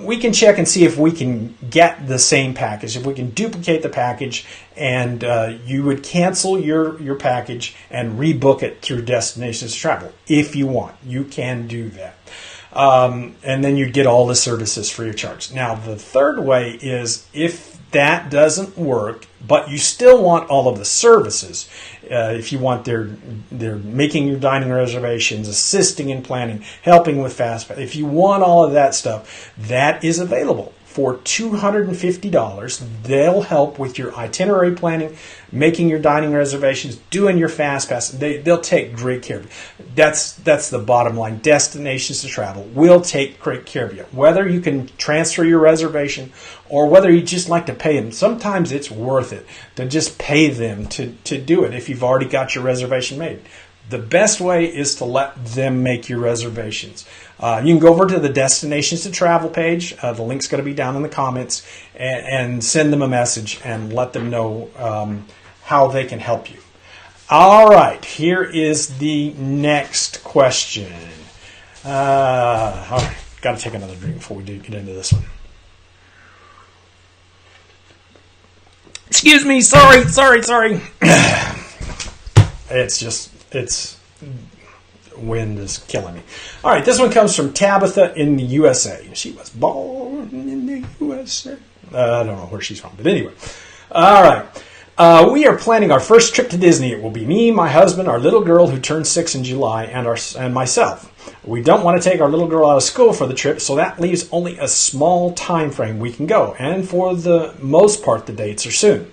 we can check and see if we can get the same package, if we can duplicate the package, and you would cancel your package and rebook it through Destinations to Travel. If you want, you can do that. And then you'd get all the services free of charge. Now, the third way is if that doesn't work, but you still want all of the services. If you want their making your dining reservations, assisting in planning, helping with fast pass. If you want all of that stuff, that is available for $250. They'll help with your itinerary planning, making your dining reservations, doing your fast pass. They'll take great care of you. That's the bottom line. Destinations to Travel will take great care of you. Whether you can transfer your reservation or whether you just like to pay them, sometimes it's worth it to just pay them to do it if you've already got your reservation made. The best way is to let them make your reservations. You can go over to the Destinations to Travel page. The link's going to be down in the comments, and send them a message and let them know how they can help you. All right, here is the next question. All right, got to take another drink before we do get into this one. Excuse me, sorry. It's wind is killing me. All right, this one comes from Tabitha in the USA. She was born in the USA. I don't know where she's from, but anyway. All right. We are planning our first trip to Disney. It will be me, my husband, our little girl who turns 6 in July, and myself. We don't want to take our little girl out of school for the trip, so that leaves only a small time frame we can go. And for the most part, the dates are soon.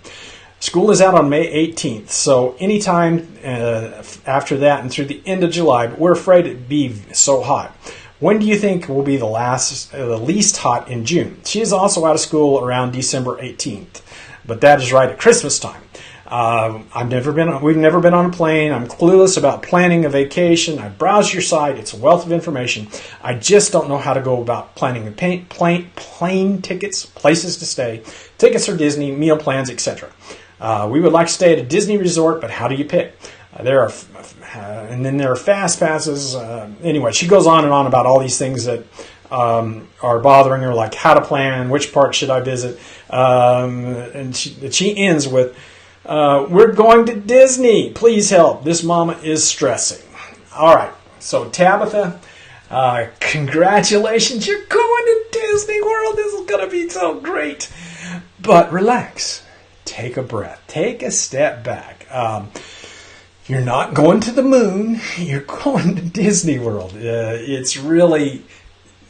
School is out on May 18th, so anytime after that and through the end of July, but we're afraid it'd be so hot. When do you think will be the least hot in June? She is also out of school around December 18th, but that is right at Christmas time. We've never been on a plane. I'm clueless about planning a vacation. I browsed your site. It's a wealth of information. I just don't know how to go about planning plane tickets, places to stay, tickets for Disney, meal plans, etc. We would like to stay at a Disney resort, but how do you pick? There are fast passes. Anyway, she goes on and on about all these things that are bothering her, like how to plan, which park should I visit, and she ends with, "We're going to Disney. Please help. This mama is stressing." All right. So, Tabitha, congratulations. You're going to Disney World. This is going to be so great. But relax. Take a breath. Take a step back. You're not going to the moon. You're going to Disney World. It's really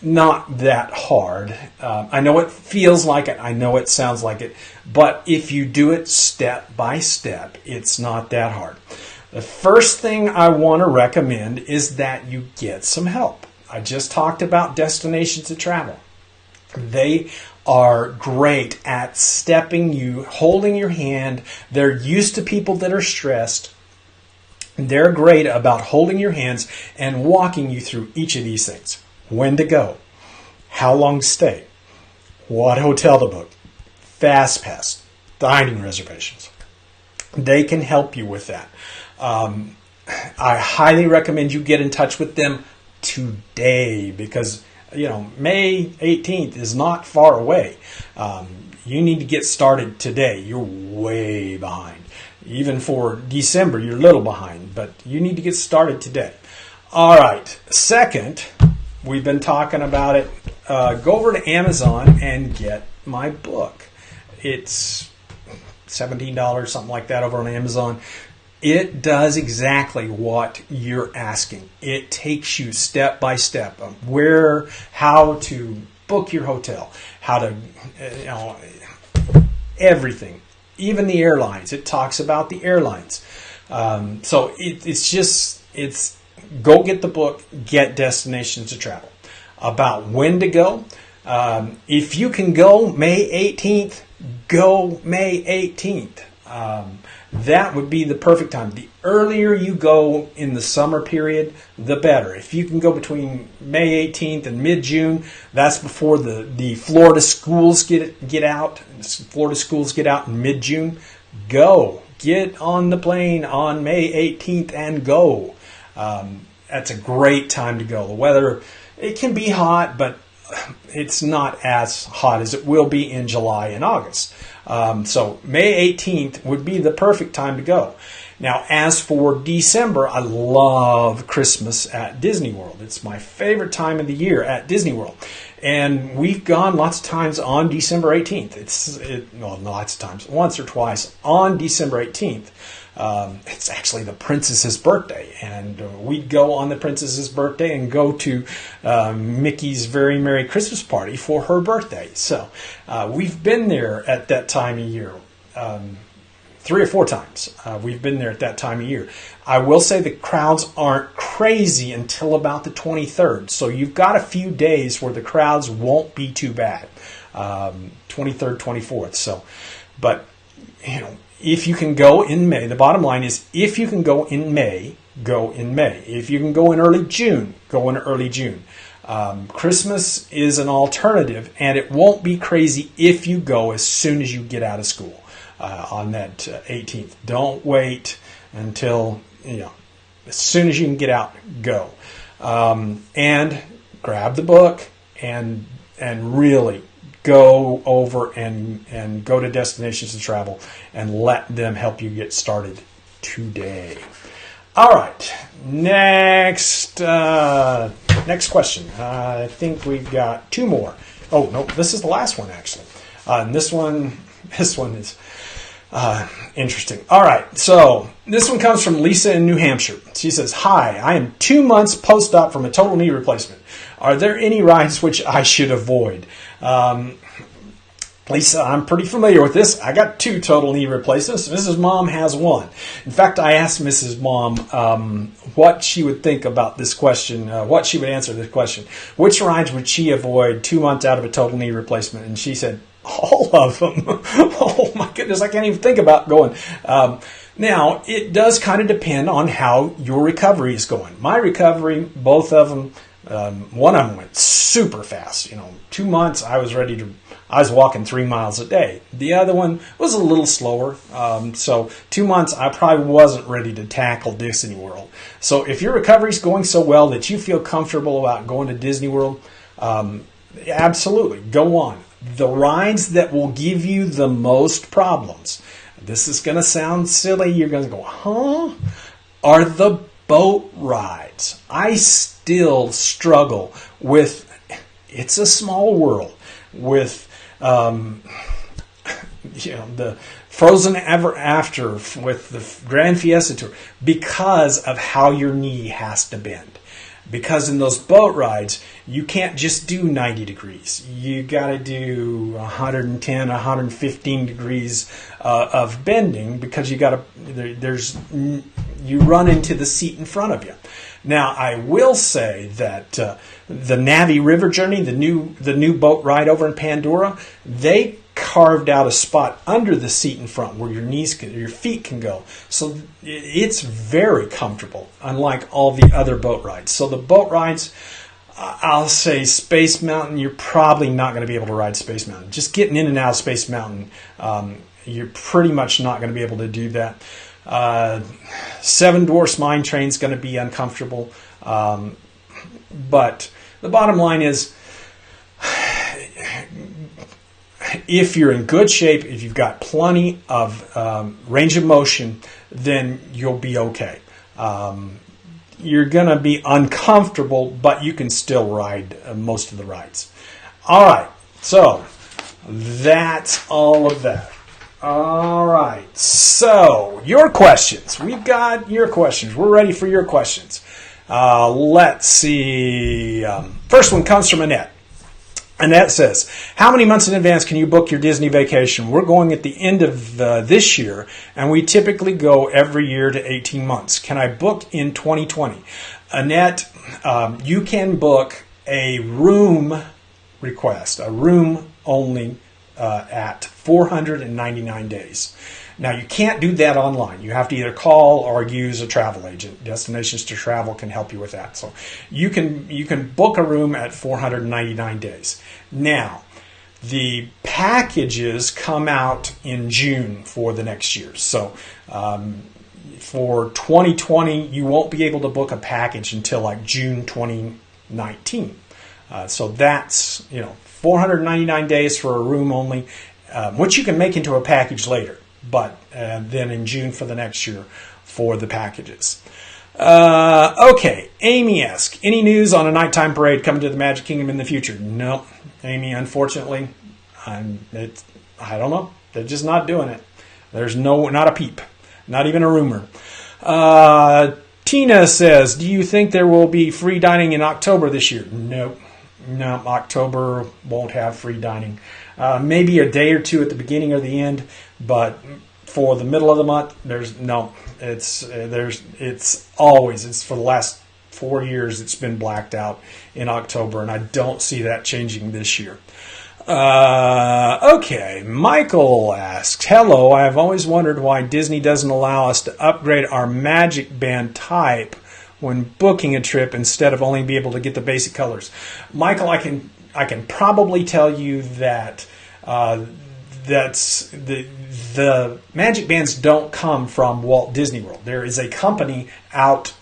not that hard. I know it feels like it. I know it sounds like it. But if you do it step by step, it's not that hard. The first thing I want to recommend is that you get some help. I just talked about destinations to travel. They are great at holding your hand. They're used to people that are stressed. They're great about holding your hands and walking you through each of these things. When to go, how long to stay, what hotel to book, fast pass, dining reservations. They can help you with that. I highly recommend you get in touch with them today because, May 18th is not far away. You need to get started today. You're way behind. Even for December, you're a little behind, but you need to get started today. All right. Second, we've been talking about it. Go over to Amazon and get my book. It's $17, something like that, over on Amazon. It does exactly what you're asking. It takes you step by step of how to book your hotel, how to, everything. Even the airlines. It talks about the airlines. So it's go get the book, get Destinations to Travel. About when to go. If you can go May 18th, go May 18th. That would be the perfect time. The earlier you go in the summer period, the better. If you can go between May 18th and mid-June, that's before the Florida schools get out. Florida schools get out in mid-June. Go. Get on the plane on May 18th and go. That's a great time to go. The weather, it can be hot, but it's not as hot as it will be in July and August. So May 18th would be the perfect time to go. Now, as for December, I love Christmas at Disney World. It's my favorite time of the year at Disney World. And we've gone lots of times on December 18th. Lots of times, once or twice on December 18th. It's actually the princess's birthday, and we'd go on the princess's birthday and go to Mickey's Very Merry Christmas Party for her birthday. So we've been there at that time of year 3 or 4 times. We've been there at that time of year. I will say the crowds aren't crazy until about the 23rd, so you've got a few days where the crowds won't be too bad. 23rd, 24th. So, but if you can go in May, the bottom line is if you can go in May, go in May. If you can go in early June, go in early June. Christmas is an alternative, and it won't be crazy if you go as soon as you get out of school on that 18th. Don't wait until, as soon as you can get out, go. And grab the book and really go over and go to Destinations to Travel and let them help you get started today. All right, next question. I think we've got 2 more. Oh no, this is the last one actually. And this one is interesting. All right, so this one comes from Lisa in New Hampshire. She says, "Hi, I am 2 months post-op from a total knee replacement. Are there any rides which I should avoid?" Lisa, I'm pretty familiar with this. I got 2 total knee replacements. Mrs. Mom has 1. In fact, I asked Mrs. Mom what she would think about this question, what she would answer this question. Which rides would she avoid 2 months out of a total knee replacement? And she said, all of them. Oh my goodness, I can't even think about going. Now, it does kind of depend on how your recovery is going. My recovery, both of them, one of them went super fast. 2 months, I was walking 3 miles a day. The other one was a little slower. So 2 months, I probably wasn't ready to tackle Disney World. So if your recovery is going so well that you feel comfortable about going to Disney World, absolutely, go on. The rides that will give you the most problems, this is going to sound silly, you're going to go, huh? Are the Boat rides. I still struggle with, it's a small world, with the Frozen Ever After with the Grand Fiesta Tour, because of how your knee has to bend. Because in those boat rides, you can't just do 90 degrees. You got to do 110, 115 degrees of bending, because you run into the seat in front of you. Now, I will say that the Navi River Journey, the new boat ride over in Pandora, they carved out a spot under the seat in front where your feet can go. So it's very comfortable, unlike all the other boat rides. So the boat rides, I'll say Space Mountain, you're probably not going to be able to ride Space Mountain. Just getting in and out of Space Mountain, you're pretty much not going to be able to do that. Seven Dwarfs Mine Train is going to be uncomfortable. But the bottom line is, if you're in good shape, if you've got plenty of range of motion, then you'll be okay. You're going to be uncomfortable, but you can still ride most of the rides. All right, so that's all of that. All right, so your questions. We've got your questions. We're ready for your questions. Let's see. First one comes from Annette. Annette says, how many months in advance can you book your Disney vacation? We're going at the end of this year, and we typically go every year to 18 months. Can I book in 2020? Annette, you can book a room request, a room only at 499 days. Now, you can't do that online. You have to either call or use a travel agent. Destinations to Travel can help you with that. So you can book a room at 499 days. Now, the packages come out in June for the next year. So for 2020, you won't be able to book a package until like June 2019. So that's 499 days for a room only, which you can make into a package later. But then in June for the next year for the packages. Okay, Amy asks, any news on a nighttime parade coming to the Magic Kingdom in the future? No, Amy, unfortunately, I don't know. They're just not doing it. There's not a peep, not even a rumor. Tina says, do you think there will be free dining in October this year? No, October won't have free dining. Maybe a day or two at the beginning or the end, but for the middle of the month, it's for the last 4 years it's been blacked out in October, and I don't see that changing this year. Okay, Michael asks, hello, I have always wondered why Disney doesn't allow us to upgrade our Magic Band type when booking a trip instead of only be able to get the basic colors. Michael, I can probably tell you that that's the Magic Bands don't come from Walt Disney World. There is a company out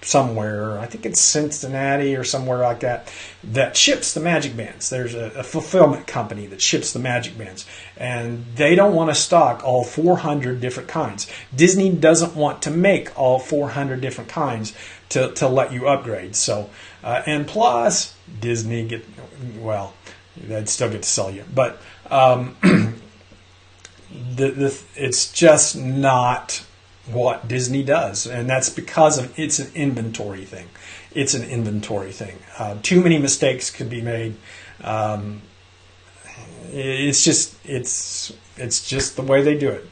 somewhere, I think it's Cincinnati or somewhere like that ships the Magic Bands. There's a fulfillment company that ships the Magic Bands, and they don't want to stock all 400 different kinds. Disney doesn't want to make all 400 different kinds to let you upgrade. So, and plus, Disney they'd still get to sell you, but it's just not what Disney does, and that's because it's an inventory thing. Too many mistakes could be made. It's just the way they do it.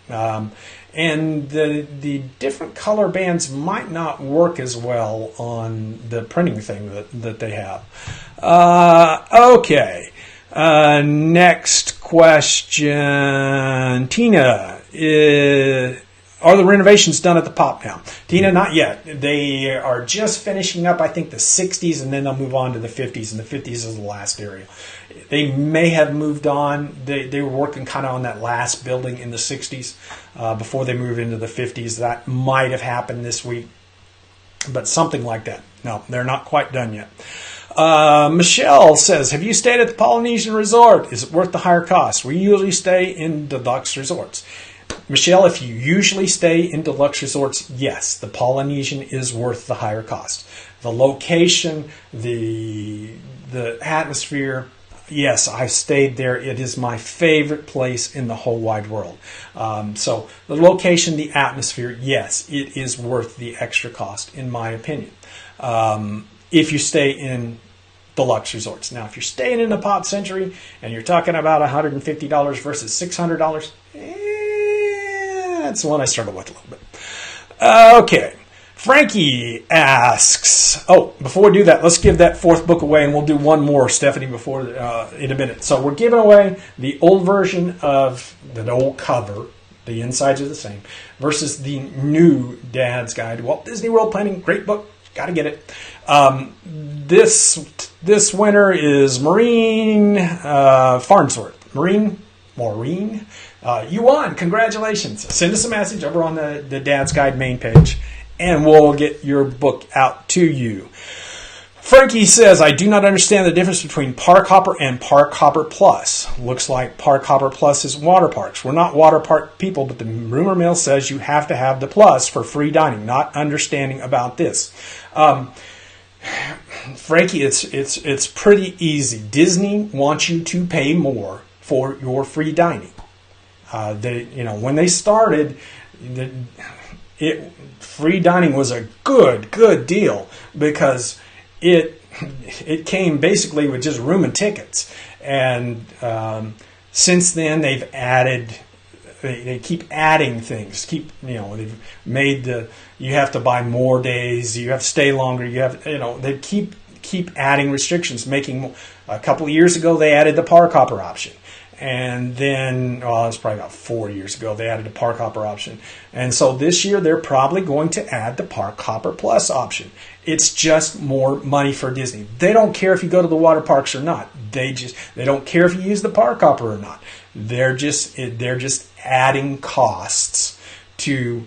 And the different color bands might not work as well on the printing thing that they have. Okay. Next question. Tina, are the renovations done at the Pop now? Tina, not yet. They are just finishing up, I think, the 60s, and then they'll move on to the 50s, and the 50s is the last area. They may have moved on. They were working kind of on that last building in the 60s before they moved into the 50s. That might have happened this week, but something like that. No, they're not quite done yet. Michelle says, have you stayed at the Polynesian Resort? Is it worth the higher cost? We usually stay in deluxe resorts. Michelle, if you usually stay in deluxe resorts, yes, the Polynesian is worth the higher cost. The location, the atmosphere, yes, I've stayed there. It is my favorite place in the whole wide world. So the location, the atmosphere, yes, it is worth the extra cost, in my opinion. If you stay in deluxe resorts. Now, if you're staying in the Pot Century and you're talking about $150 versus $600, that's the one I struggle with a little bit. Okay. Frankie asks, before we do that, let's give that fourth book away, and we'll do one more, Stephanie, before in a minute. So we're giving away the old version of the old cover, the insides are the same, versus the new Dad's Guide to Walt Disney World Planning. Great book. Got to get it. This winner is Maureen Farnsworth. Maureen, you won. Congratulations. Send us a message over on the Dad's Guide main page, and we'll get your book out to you. Frankie says, I do not understand the difference between Park Hopper and Park Hopper Plus. Looks like Park Hopper Plus is water parks. We're not water park people, but the rumor mill says you have to have the plus for free dining. Not understanding about this. Frankie, it's pretty easy. Disney wants you to pay more for your free dining. When they started, free dining was a good deal because it came basically with just room and tickets. And since then, they've added. They keep adding things. They've made you have to buy more days. You have to stay longer. They keep adding restrictions. Making a couple of years ago, they added the Park Hopper option. And then, it was probably about 4 years ago, they added the Park Hopper option. And so this year, they're probably going to add the Park Hopper Plus option. It's just more money for Disney. They don't care if you go to the water parks or not. They don't care if you use the Park Hopper or not. They're just adding costs to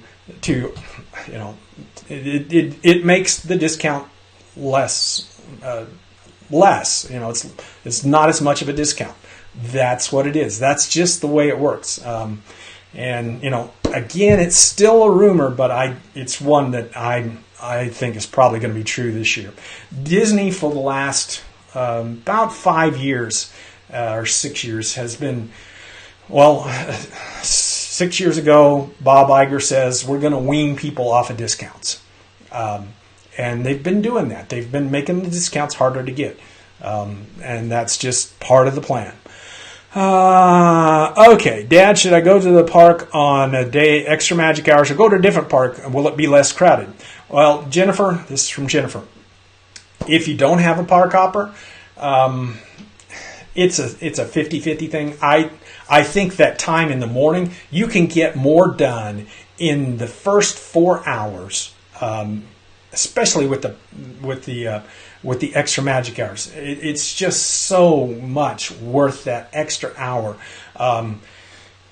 it makes the discount less. It's not as much of a discount. That's what it is. That's just the way it works. Again, it's still a rumor, but it's one that I think is probably going to be true this year. Disney, for the last about 5 years or 6 years, has been, 6 years ago, Bob Iger says we're going to wean people off of discounts. And they've been doing that. They've been making the discounts harder to get. And that's just part of the plan. Okay, Dad, should I go to the park on a day extra magic hours or go to a different park? Will it be less crowded? Well, Jennifer, this is from Jennifer. If you don't have a Park Hopper, it's a 50-50 thing. I think that time in the morning, you can get more done in the first 4 hours, especially with the extra magic hours. It's just so much worth that extra hour.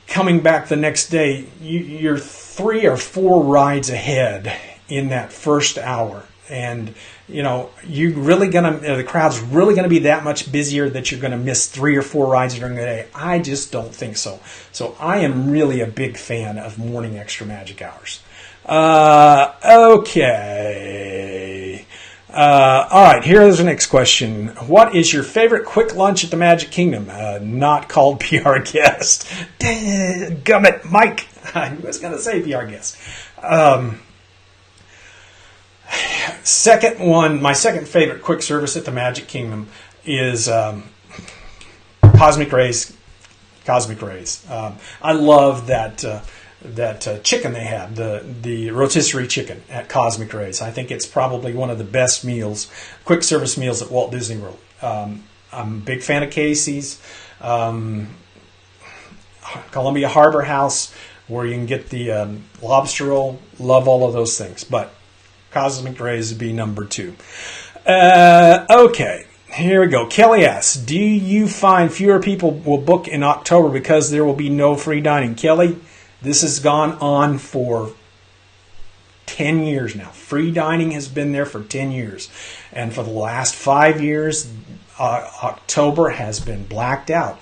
Coming back the next day, you're 3 or 4 rides ahead in that first hour. And, the crowd's really going to be that much busier that you're going to miss 3 or 4 rides during the day. I just don't think so. So I am really a big fan of morning extra magic hours. Okay. All right, here's the next question. What is your favorite quick lunch at the Magic Kingdom? Not called PR guest. Gummit, Mike. I was going to say PR guest. My second favorite quick service at the Magic Kingdom is Cosmic Rays. I love that chicken they have, the rotisserie chicken at Cosmic Rays. I think it's probably one of the best meals, quick service meals at Walt Disney World. I'm a big fan of Casey's, Columbia Harbor House, where you can get the lobster roll. Love all of those things, but Cosmic Rays would be number 2. Okay. Here we go. Kelly asks, do you find fewer people will book in October because there will be no free dining? Kelly, this has gone on for 10 years now. Free dining has been there for 10 years. And for the last 5 years, October has been blacked out.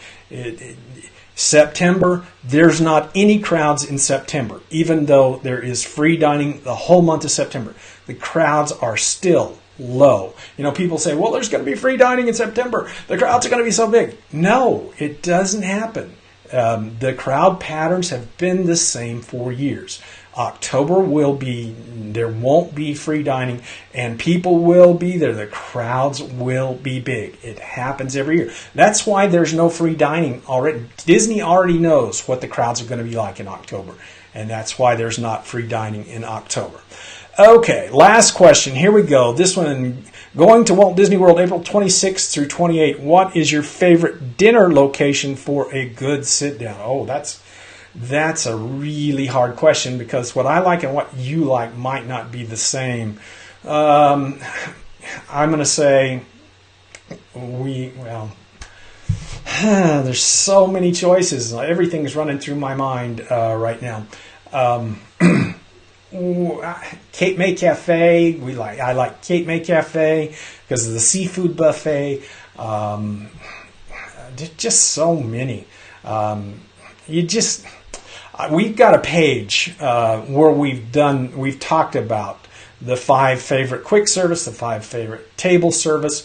September, there's not any crowds in September, even though there is free dining the whole month of September. The crowds are still low. You know, people say, well, there's going to be free dining in September. The crowds are going to be so big. No, it doesn't happen. The crowd patterns have been the same for years. October there won't be free dining, and people will be there. The crowds will be big. It happens every year. That's why there's no free dining already. Disney already knows what the crowds are going to be like in October, and that's why there's not free dining in October. Okay, last question. Here we go. This one, going to Walt Disney World April 26th through 28th. What is your favorite dinner location for a good sit-down? Oh, that's a really hard question, because what I like and what you like might not be the same. I'm going to say there's so many choices. Everything's running through my mind right now. Cape May Cafe. I like Cape May Cafe because of the seafood buffet. Just so many. We've got a page where we've talked about the 5 favorite quick service, the 5 favorite table service.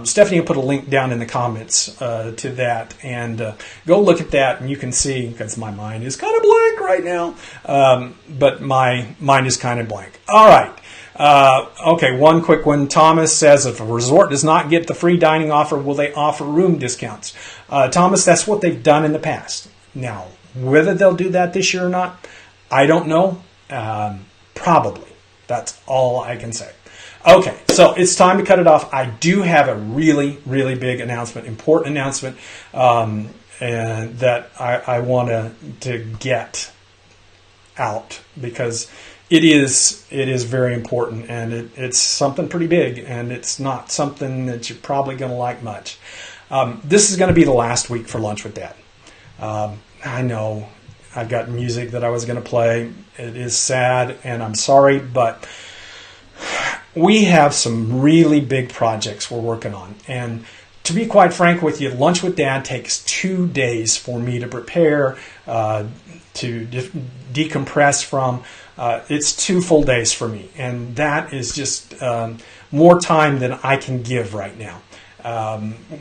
Stephanie will put a link down in the comments to that, and go look at that, and you can see, because my mind is kind of blank right now, but my mind is kind of blank. All right. Okay, one quick one. Thomas says, if a resort does not get the free dining offer, will they offer room discounts? Thomas, that's what they've done in the past. Now, whether they'll do that this year or not, I don't know. Probably. That's all I can say. Okay, so it's time to cut it off. I do have a really, really big announcement, important announcement, and that I want to get out, because it is very important, and it's something pretty big, and it's not something that you're probably going to like much. This is going to be the last week for Lunch with Dad. I know I've got music that I was going to play. It is sad, and I'm sorry, but we have some really big projects we're working on. And to be quite frank with you, Lunch with Dad takes 2 days for me to prepare, to decompress from. It's 2 full days for me, and that is just more time than I can give right now.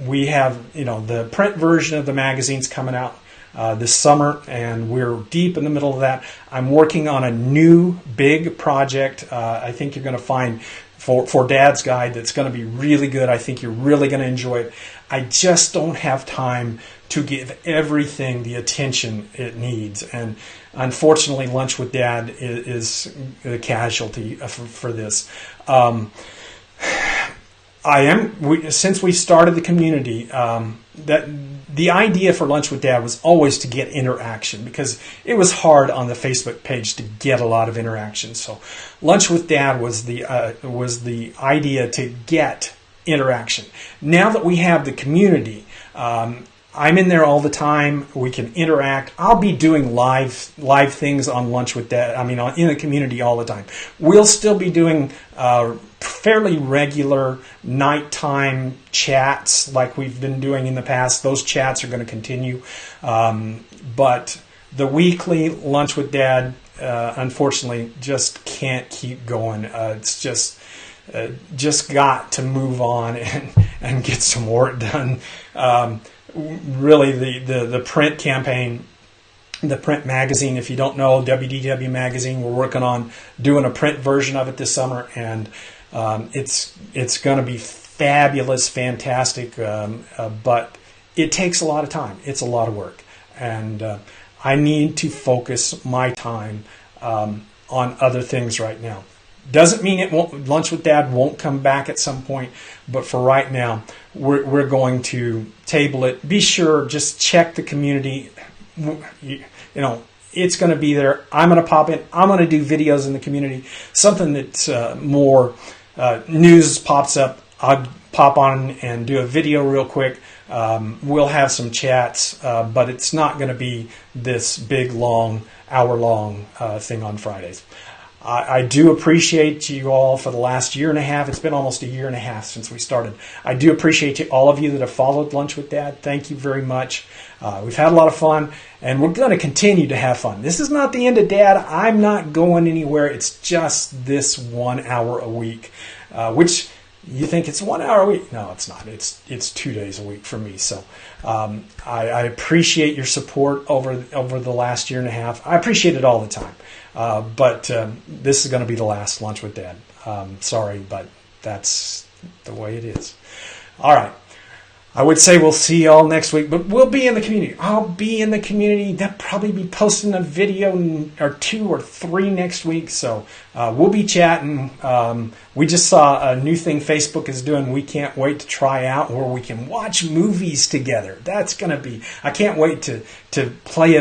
We have, the print version of the magazine's coming out this summer, and we're deep in the middle of that. I'm working on a new big project. I think you're going to find for Dad's Guide that's going to be really good. I think you're really going to enjoy it. I just don't have time to give everything the attention it needs, and unfortunately, Lunch with Dad is the casualty for this. Since we started the community, that the idea for Lunch with Dad was always to get interaction, because it was hard on the Facebook page to get a lot of interaction. So Lunch with Dad was the idea to get interaction. Now that we have the community, I'm in there all the time. We can interact. I'll be doing live things on Lunch with Dad. In the community all the time. We'll still be doing fairly regular nighttime chats like we've been doing in the past. Those chats are going to continue. But the weekly Lunch with Dad, unfortunately, just can't keep going. It's just got to move on and get some work done. Really, the print campaign, the print magazine, if you don't know, WDW magazine, we're working on doing a print version of it this summer, and it's going to be fabulous, fantastic, but it takes a lot of time. It's a lot of work, and I need to focus my time on other things right now. Doesn't mean Lunch with Dad won't come back at some point, but for right now, we're going to table it. Be sure, just check the community. It's going to be there. I'm going to pop in. I'm going to do videos in the community. Something that's more news pops up, I'll pop on and do a video real quick. We'll have some chats, but it's not going to be this big, long, hour-long thing on Fridays. I do appreciate you all for the last year and a half. It's been almost a year and a half since we started. I do appreciate all of you that have followed Lunch with Dad. Thank you very much. We've had a lot of fun, and we're going to continue to have fun. This is not the end of Dad. I'm not going anywhere. It's just this 1 hour a week, which you think it's 1 hour a week. No, it's not. It's 2 days a week for me. So I appreciate your support over the last year and a half. I appreciate it all the time. But this is going to be the last Lunch with Dad. Sorry, but that's the way it is. All right. I would say we'll see you all next week, but we'll be in the community. I'll be in the community. They'll probably be posting a video or 2 or 3 next week. So we'll be chatting. We just saw a new thing Facebook is doing. We can't wait to try out where we can watch movies together. That's going to be, I can't wait to play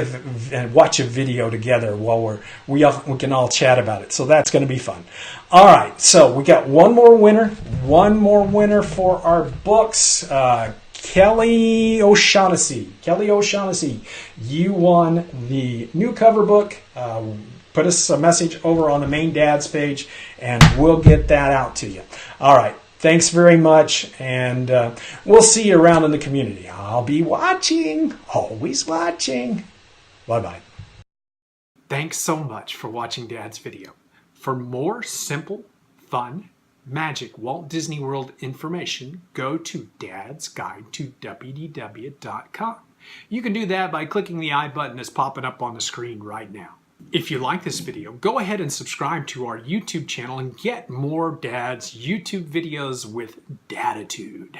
and watch a video together while we can all chat about it. So that's going to be fun. All right. So we got one more winner for our books. Kelly O'Shaughnessy, you won the new cover book. Put us a message over on the main Dad's page, and we'll get that out to you. All right. Thanks very much, and we'll see you around in the community. I'll be watching, always watching. Bye-bye. Thanks so much for watching Dad's video. For more simple, fun, magic Walt Disney World information, go to Dad's Guide to WDW.com. You can do that by clicking the I button that's popping up on the screen right now. If you like this video, go ahead and subscribe to our YouTube channel and get more Dad's YouTube videos with Daditude.